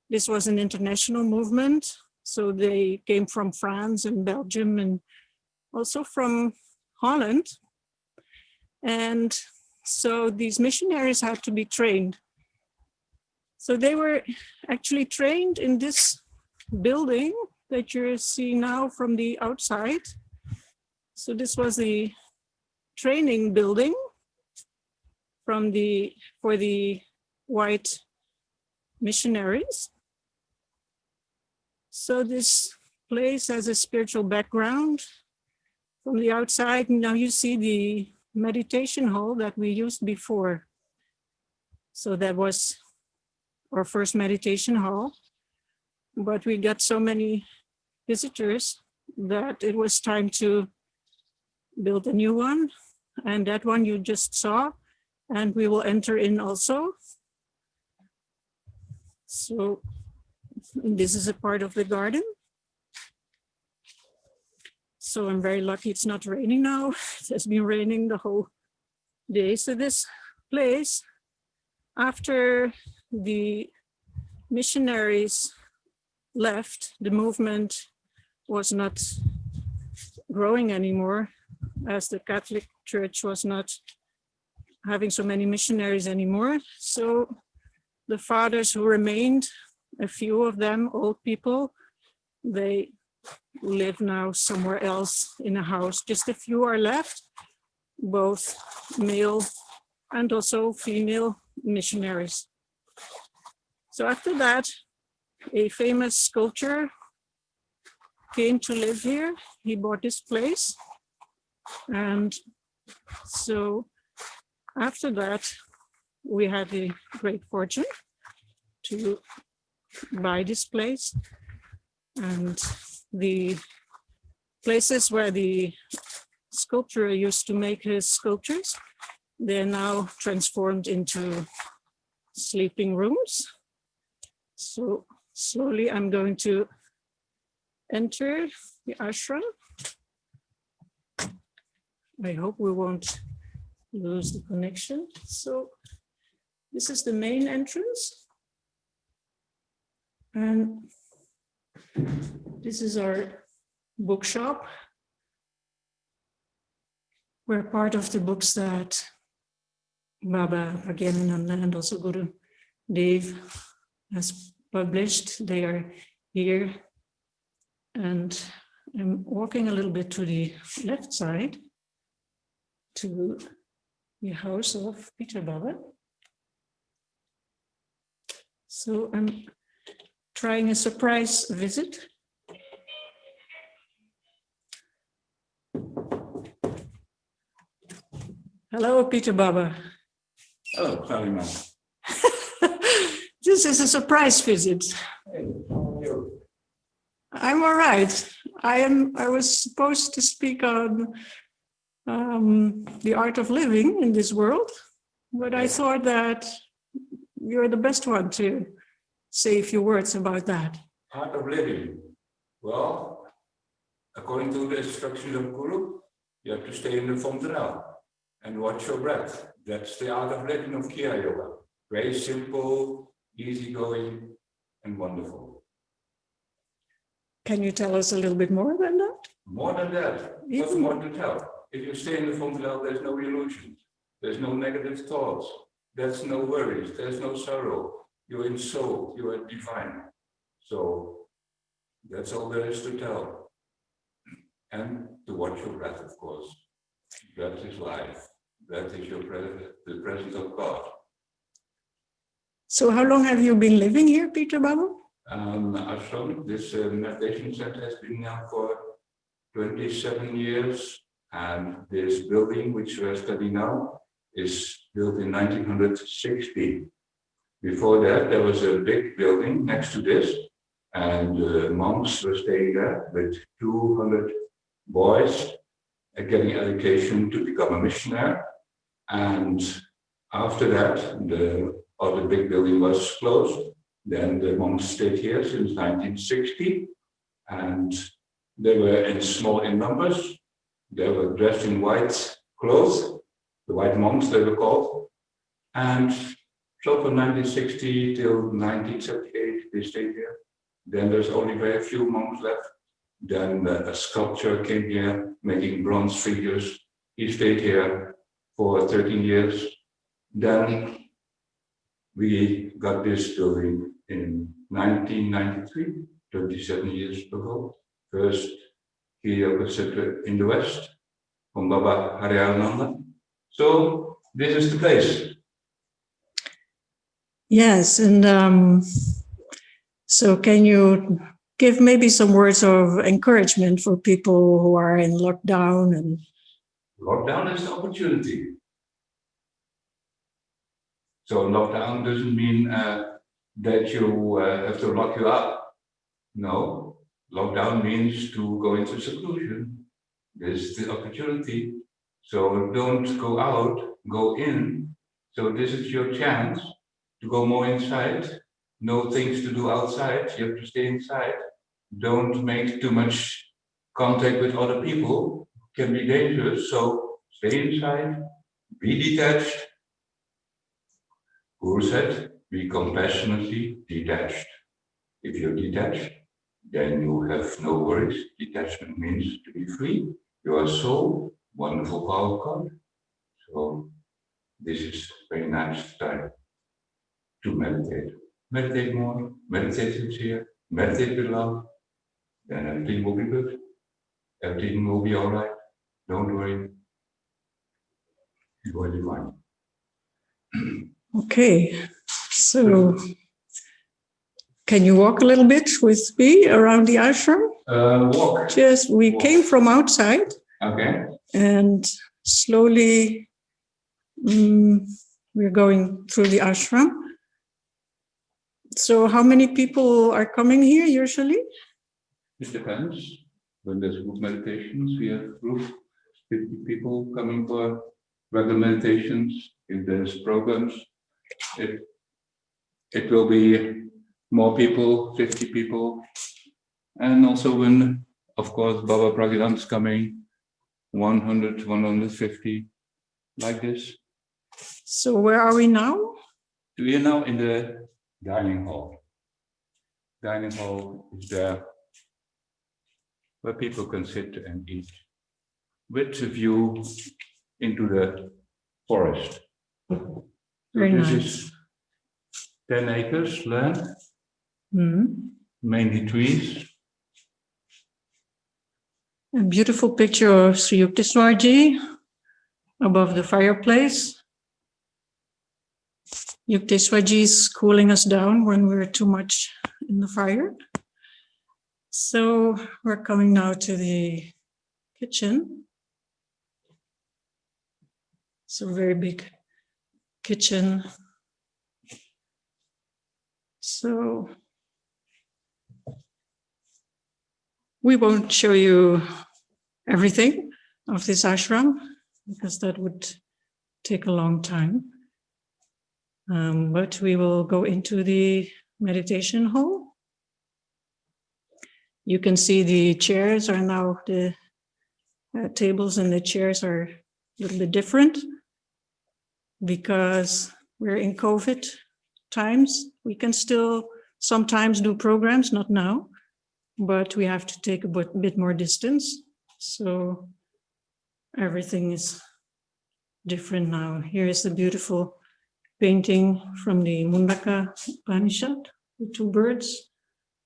This was an international movement. So they came from France and Belgium and also from Holland. And so these missionaries had to be trained. So they were actually trained in this building that you see now from the outside. So this was the training building for the white missionaries. So this place has a spiritual background from the outside. Now you see the meditation hall that we used before. So that was our first meditation hall, but we got so many visitors that it was time to build a new one. And that one you just saw, and we will enter in also. So this is a part of the garden. So I'm very lucky it's not raining now. It has been raining the whole day. So this place, after the missionaries left, the movement was not growing anymore, as the Catholic Church was not having so many missionaries anymore. So the fathers who remained, a few of them, old people, they live now somewhere else in a house. Just a few are left, both male and also female missionaries. So after that, a famous sculptor came to live here. He bought this place. And so after that, we had the great fortune to buy this place. And the places where the sculptor used to make his sculptures, they're now transformed into sleeping rooms. So slowly I'm going to enter the ashram. I hope we won't lose the connection. So this is the main entrance. And this is our bookshop, where part of the books that Baba Pragyanananda and also Guru Dev has published, they are here. And I'm walking a little bit to the left side to the house of Peter Baba. So I'm trying a surprise visit. Hello, Peter Baba. Hello, Claudiama. This is a surprise visit. Hey, how are you? I'm all right. I was supposed to speak on the art of living in this world, but I thought that you're the best one to say a few words about that. Art of living. Well, according to the instructions of Guru, you have to stay in the fontanel and watch your breath. That's the art of living of Kriya Yoga. Very simple, easygoing, and wonderful. Can you tell us a little bit more than that? More than that, what's more to tell? If you stay in the fontanel, there's no illusions. There's no negative thoughts. There's no worries. There's no sorrow. You're in soul. You are divine. So that's all there is to tell. And to watch your breath, of course. That is life. That is the presence of God. So how long have you been living here, Peter Baba? Ashram, this meditation center has been now for 27 years. And this building, which we are studying now, is built in 1960. Before that, there was a big building next to this, and monks were staying there with 200 boys getting education to become a missionary. And after that, the other big building was closed, Then the monks stayed here since 1960, and they were small in numbers. They were dressed in white clothes, the white monks they were called. And so from 1960 till 1978, they stayed here. Then there's only very few monks left. Then a sculptor came here making bronze figures. He stayed here for 13 years. Then we got this building in 1993, 27 years ago. First, Kriya was in the west, from Baba Hariharananda. So this is the place. Yes, and so can you give maybe some words of encouragement for people who are in lockdown? And Lockdown is the opportunity. So lockdown doesn't mean that you have to lock you up. No, lockdown means to go into seclusion. This is the opportunity. So don't go out, go in. So this is your chance to go more inside. No things to do outside. You have to stay inside. Don't make too much contact with other people. It can be dangerous. So stay inside. Be detached. Guru said, be compassionately detached. If you're detached, then you have no worries. Detachment means to be free. You are so wonderful power of God. So this is a very nice time to meditate. Meditate more, meditate sincere, meditate with love, then everything will be good. Everything will be all right. Don't worry. It will be fine. okay, so can you walk a little bit with me around the ashram? Walk. Just, we came from outside. Okay. And slowly we're going through the ashram. So how many people are coming here usually? It depends. When there's group meditations, we have group 50 people coming for regular meditations. If there's programs, it will be more people, 50 people. And also when, of course, Baba Pragidan is coming, 100, 150, like this. So where are we now? We are now in the dining hall. Dining hall is there where people can sit and eat with a view into the forest. Very this nice. Is 10 acres land, mainly trees. A beautiful picture of Sri Yukteswarji above the fireplace. Yukteswarji is cooling us down when we're too much in the fire. So we're coming now to the kitchen. It's a very big kitchen. So we won't show you everything of this ashram because that would take a long time. But we will go into the meditation hall. You can see the chairs are now, the tables and the chairs are a little bit different because we're in COVID times. We can still sometimes do programs, not now, but we have to take a bit more distance. So everything is different now. Here is the beautiful painting from the Mundaka Upanishad, the two birds,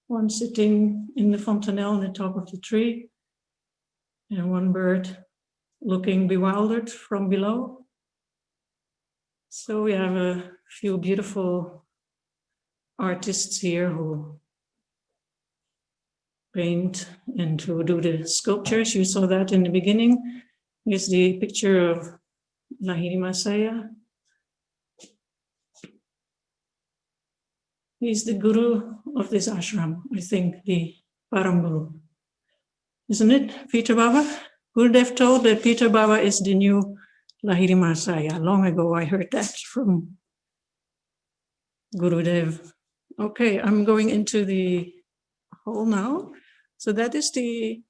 one sitting in the fontanelle on the top of the tree, and one bird looking bewildered from below. So we have a few beautiful artists here who paint and who do the sculptures. You saw that in the beginning. Here's the picture of Lahiri Masaya. He's the guru of this ashram, I think, the Param Guru. Isn't it, Peter Baba? Gurudev told that Peter Baba is the new Lahiri Masaya. Long ago I heard that from Gurudev Okay, I'm going into the hall now. So that is the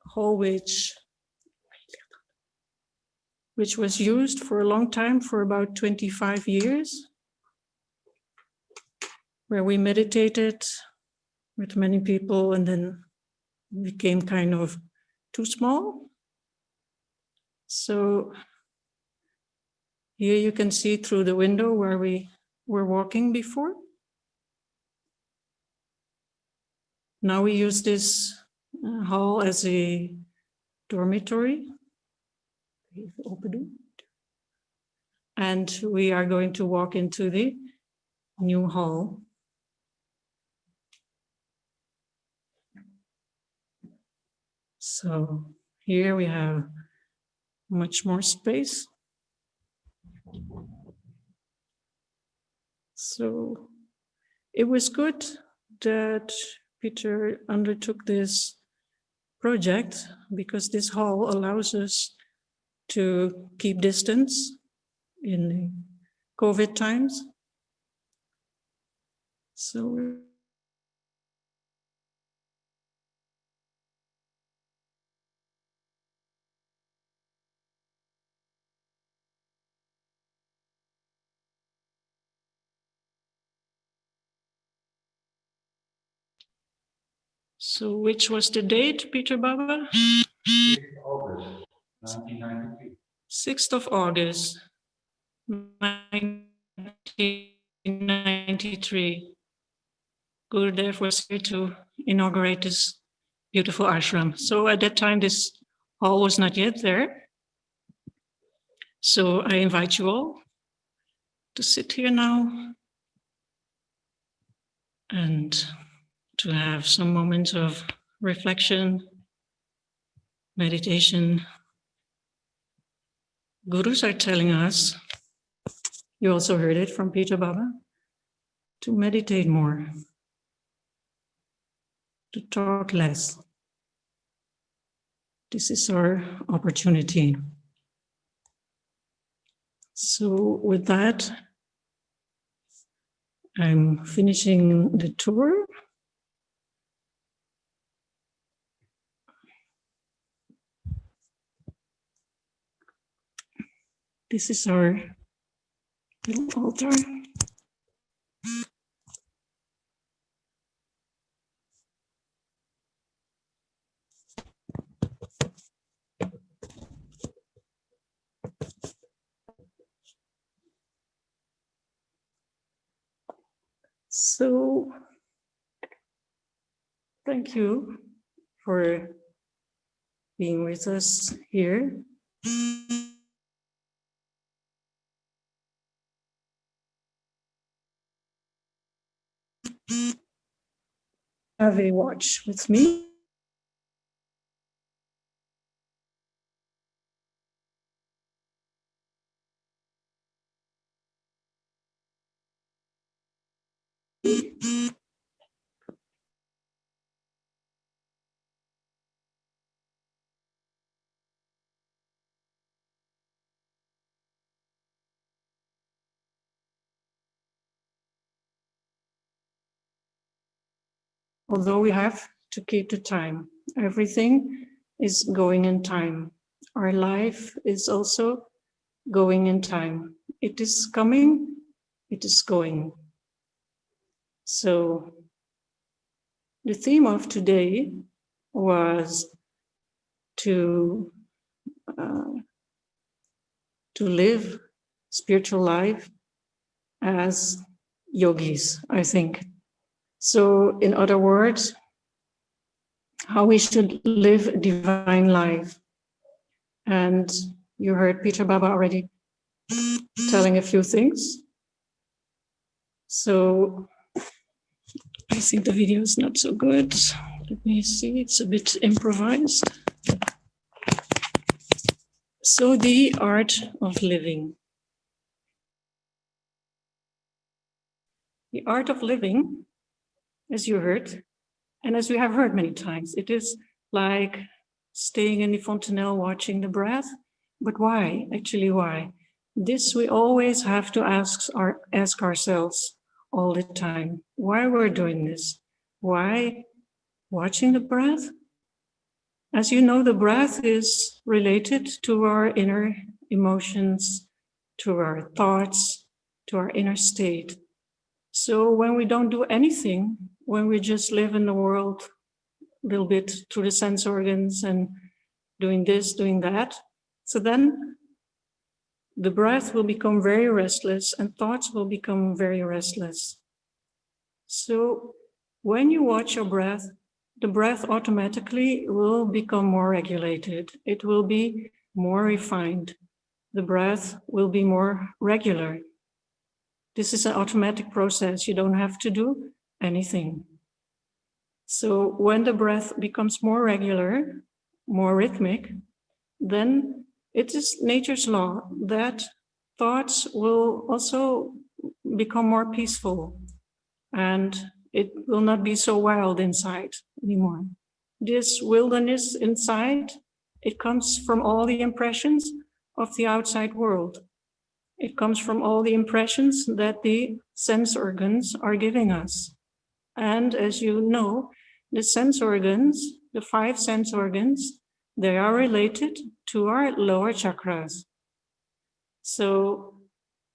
hall which was used for a long time, for about 25 years, where we meditated with many people, and then became kind of too small. So here you can see through the window where we were walking before. Now we use this hall as a dormitory. And we are going to walk into the new hall. So here we have much more space. So it was good that Peter undertook this project, because this hall allows us to keep distance in the COVID times. So which was the date, Peter Baba? 6th August 1993. 6th of August, 1993. Gurudev was here to inaugurate this beautiful ashram. So at that time, this hall was not yet there. So I invite you all to sit here now and to have some moments of reflection, meditation. Gurus are telling us, you also heard it from Peter Baba, to meditate more, to talk less. This is our opportunity. So with that, I'm finishing the tour. This is our little altar. So, thank you for being with us here. Have a watch with me. Although we have to keep the time, everything is going in time. Our life is also going in time. It is coming, it is going. So the theme of today was to live spiritual life as yogis, I think. So in other words, how we should live divine life. And you heard Peter Baba already telling a few things. So I think the video is not so good. Let me see, it's a bit improvised. So the art of living. The art of living, as you heard, and as we have heard many times, it is like staying in the fontanelle watching the breath. But why? Actually, why? This we always have to ask ourselves. all the time. Why we're doing this? Why watching the breath? As you know, the breath is related to our inner emotions, to our thoughts, to our inner state. So when we don't do anything, when we just live in the world a little bit through the sense organs and doing this, doing that, so then the breath will become very restless and thoughts will become very restless. So when you watch your breath, the breath automatically will become more regulated. It will be more refined. The breath will be more regular. This is an automatic process. You don't have to do anything. So when the breath becomes more regular, more rhythmic, then it is nature's law that thoughts will also become more peaceful and it will not be so wild inside anymore. This wilderness inside, it comes from all the impressions of the outside world. It comes from all the impressions that the sense organs are giving us. And as you know, the sense organs, the 5 sense organs, they are related to our lower chakras. So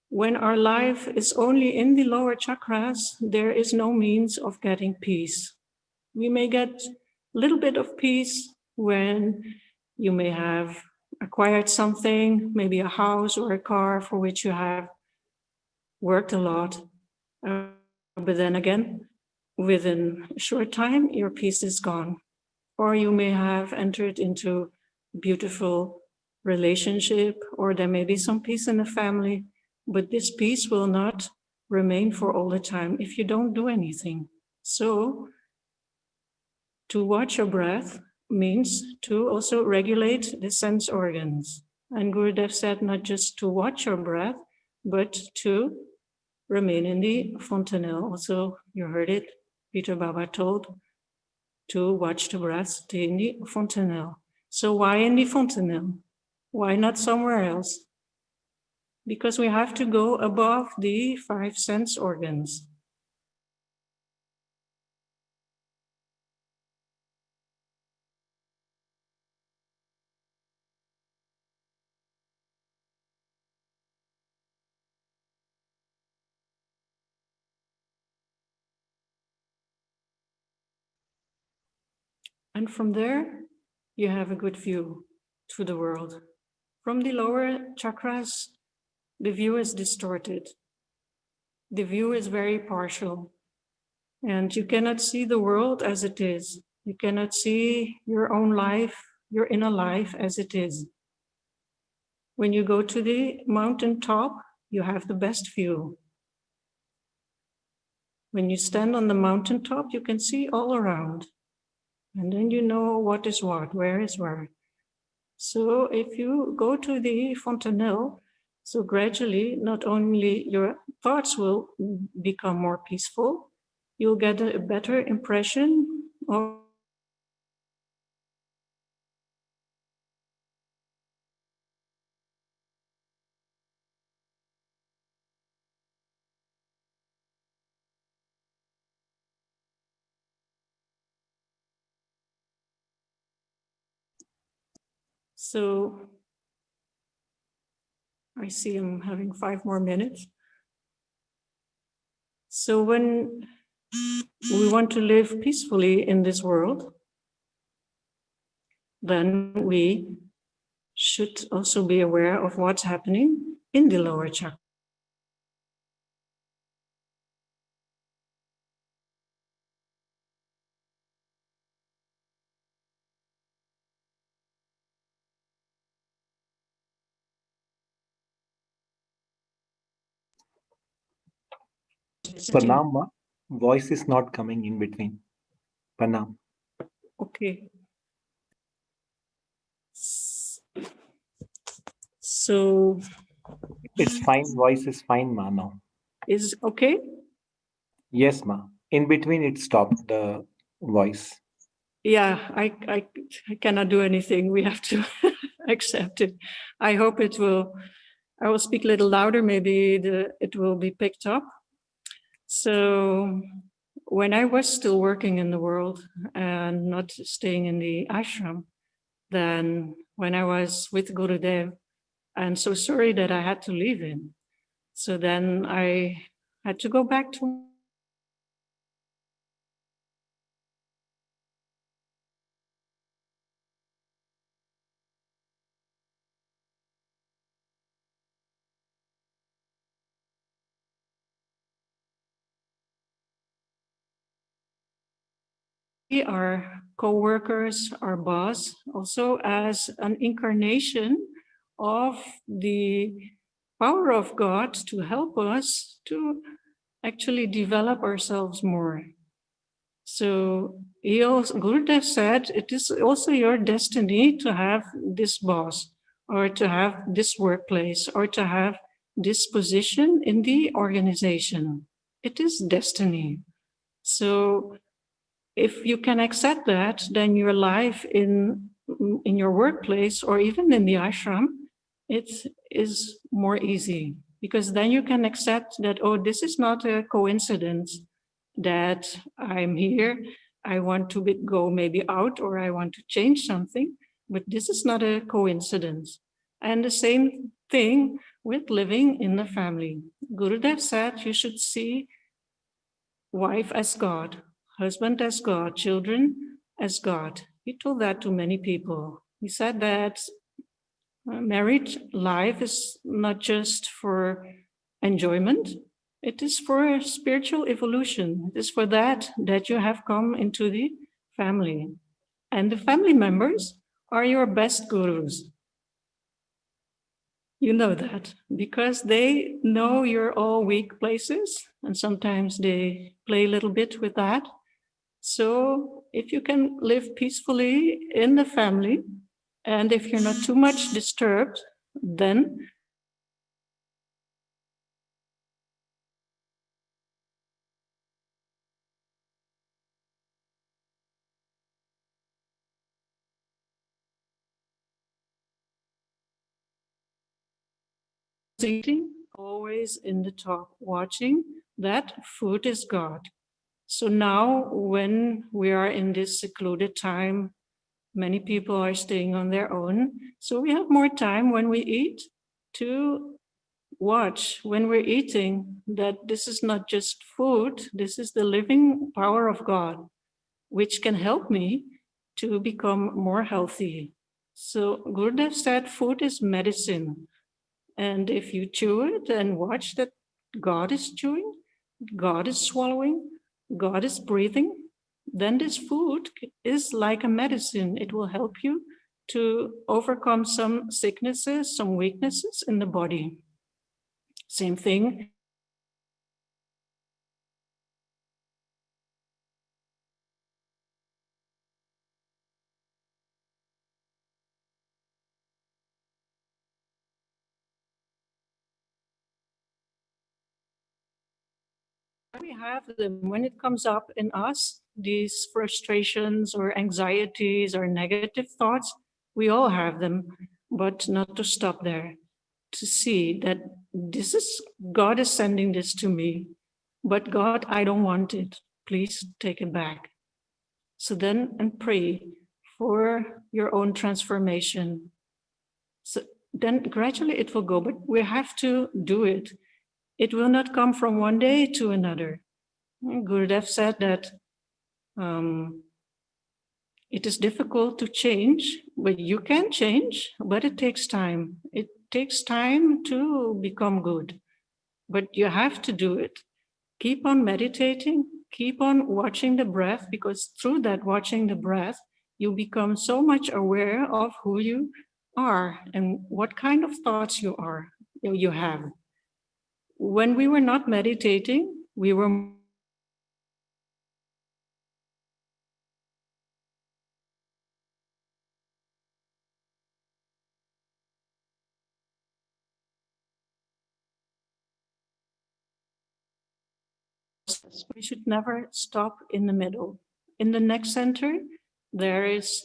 when our life is only in the lower chakras, there is no means of getting peace. We may get a little bit of peace when you may have acquired something, maybe a house or a car for which you have worked a lot. But then again, within a short time, your peace is gone. Or you may have entered into a beautiful relationship, or there may be some peace in the family, but this peace will not remain for all the time if you don't do anything. So to watch your breath means to also regulate the sense organs. And Gurudev said not just to watch your breath, but to remain in the fontanelle. Also, you heard it, Peter Baba told, to watch the breath, stay in the fontanelle. So why in the fontanelle? Why not somewhere else? Because we have to go above the 5 sense organs. And from there, you have a good view to the world. From the lower chakras, the view is distorted. The view is very partial. And you cannot see the world as it is. You cannot see your own life, your inner life as it is. When you go to the mountaintop, you have the best view. When you stand on the mountaintop, you can see all around. And then you know what is what, where is where. So if you go to the fontanelle, so gradually, not only your thoughts will become more peaceful, you'll get a better impression of So I see I'm having 5 more minutes. So when we want to live peacefully in this world, then we should also be aware of what's happening in the lower chakra. Pranam, voice is not coming in between. Pranam. Okay. So It's fine. Voice is fine, ma, now. is okay? Yes, ma. In between, it stopped the voice. Yeah, I cannot do anything. We have to accept it. I hope I will speak a little louder. Maybe it will be picked up. So when I was still working in the world and not staying in the ashram, then when I was with Gurudev, I'm so sorry that I had to leave him. So then I had to go back to our co-workers, our boss, also as an incarnation of the power of God to help us to actually develop ourselves more. So Gurudev said, it is also your destiny to have this boss, or to have this workplace, or to have this position in the organization. It is destiny. So if you can accept that, then your life in your workplace or even in the ashram, it is more easy, because then you can accept that, oh, this is not a coincidence that I'm here. I want to go maybe out, or I want to change something, but this is not a coincidence. And the same thing with living in the family. Gurudev said you should see wife as God, husband as God, children as God. He told that to many people. He said that married life is not just for enjoyment, it is for spiritual evolution. It is for that you have come into the family. And the family members are your best gurus. You know that because they know your all weak places, and sometimes they play a little bit with that. So if you can live peacefully in the family, and if you're not too much disturbed, then eating always in the top, watching that food is God. So now when we are in this secluded time, many people are staying on their own. So we have more time when we eat to watch when we're eating that this is not just food, this is the living power of God, which can help me to become more healthy. So Gurudev said food is medicine. And if you chew it and watch that God is chewing, God is swallowing, God is breathing, then this food is like a medicine. It will help you to overcome some sicknesses, some weaknesses in the body. Same thing. We have them when it comes up in us, these frustrations or anxieties or negative thoughts, we all have them, but not to stop there, to see that this is God is sending this to me, but God, I don't want it. Please take it back. So then, and pray for your own transformation. So then gradually it will go, but we have to do it. It will not come from one day to another. Gurudev said that it is difficult to change, but you can change, but it takes time. It takes time to become good, but you have to do it. Keep on meditating, keep on watching the breath, because through that watching the breath, you become so much aware of who you are and what kind of thoughts you have. When we were not meditating, we were we should never stop in the middle. In the next center, there is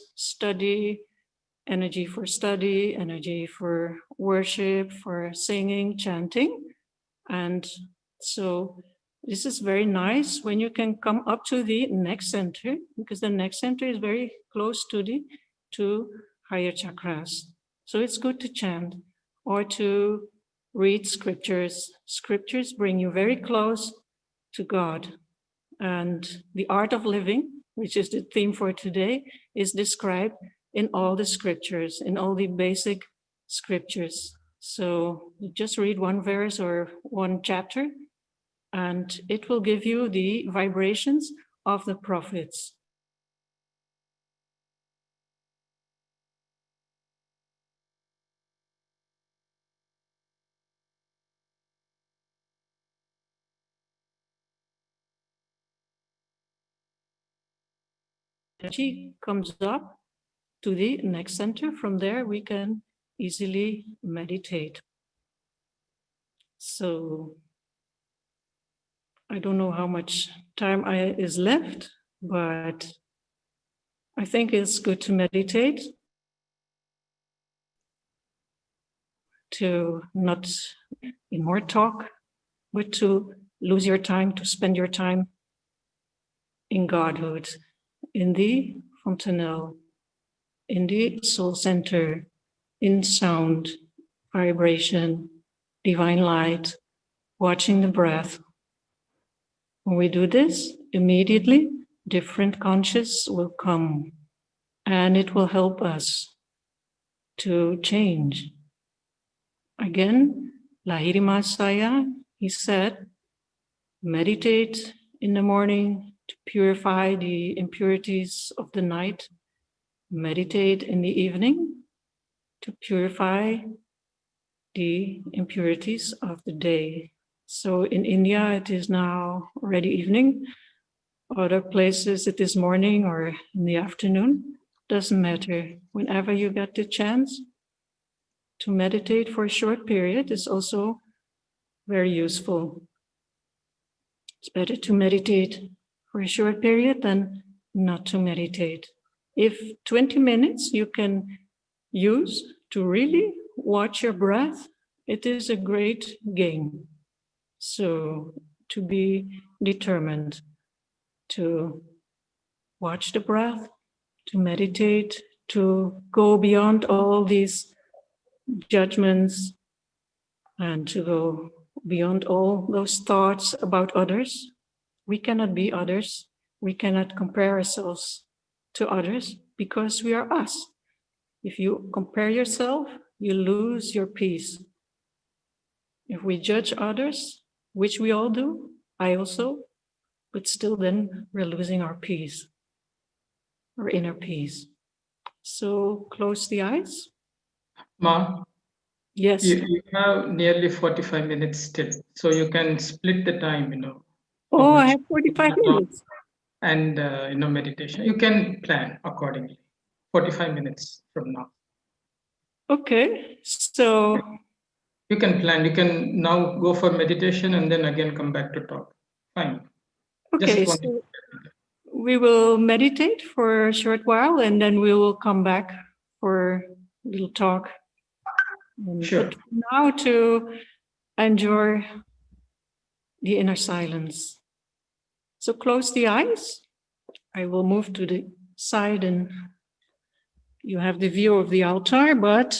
energy for study, energy for worship, for singing, chanting. And so this is very nice when you can come up to the neck center, because the neck center is very close to the two higher chakras. So it's good to chant or to read scriptures. Scriptures bring you very close to God. And the art of living, which is the theme for today, is described in all the scriptures, in all the basic scriptures. So you just read one verse or one chapter, and it will give you the vibrations of the prophets. Energy comes up to the neck center. From there, we can easily meditate. So I don't know how much time is left, but I think it's good to meditate, to not in more talk, but to lose your time, to spend your time in Godhood, in the fontanelle, in the soul center, in sound, vibration, divine light, watching the breath. When we do this, immediately different conscious will come, and it will help us to change. Again, Lahiri Masaya, he said, meditate in the morning to purify the impurities of the night. Meditate in the evening to purify the impurities of the day. So in India, it is now already evening. Other places, it is morning or in the afternoon. Doesn't matter. Whenever you get the chance to meditate for a short period is also very useful. It's better to meditate for a short period than not to meditate. If 20 minutes you can use to really watch your breath, it is a great gain. So to be determined to watch the breath, to meditate, to go beyond all these judgments, and to go beyond all those thoughts about others. We cannot be others. We cannot compare ourselves to others because we are us. If you compare yourself, you lose your peace. If we judge others, which we all do, I also, but still then we're losing our peace, our inner peace. So close the eyes. Ma, Yes. you have nearly 45 minutes still, so you can split the time, Oh, I have 45 minutes. And, meditation. You can plan accordingly. 45 minutes from now. Okay, so you can plan. You can now go for meditation and then again come back to talk. Fine. Okay, so we will meditate for a short while and then we will come back for a little talk. Sure. But now to enjoy the inner silence. So close the eyes. I will move to the side and you have the view of the altar, but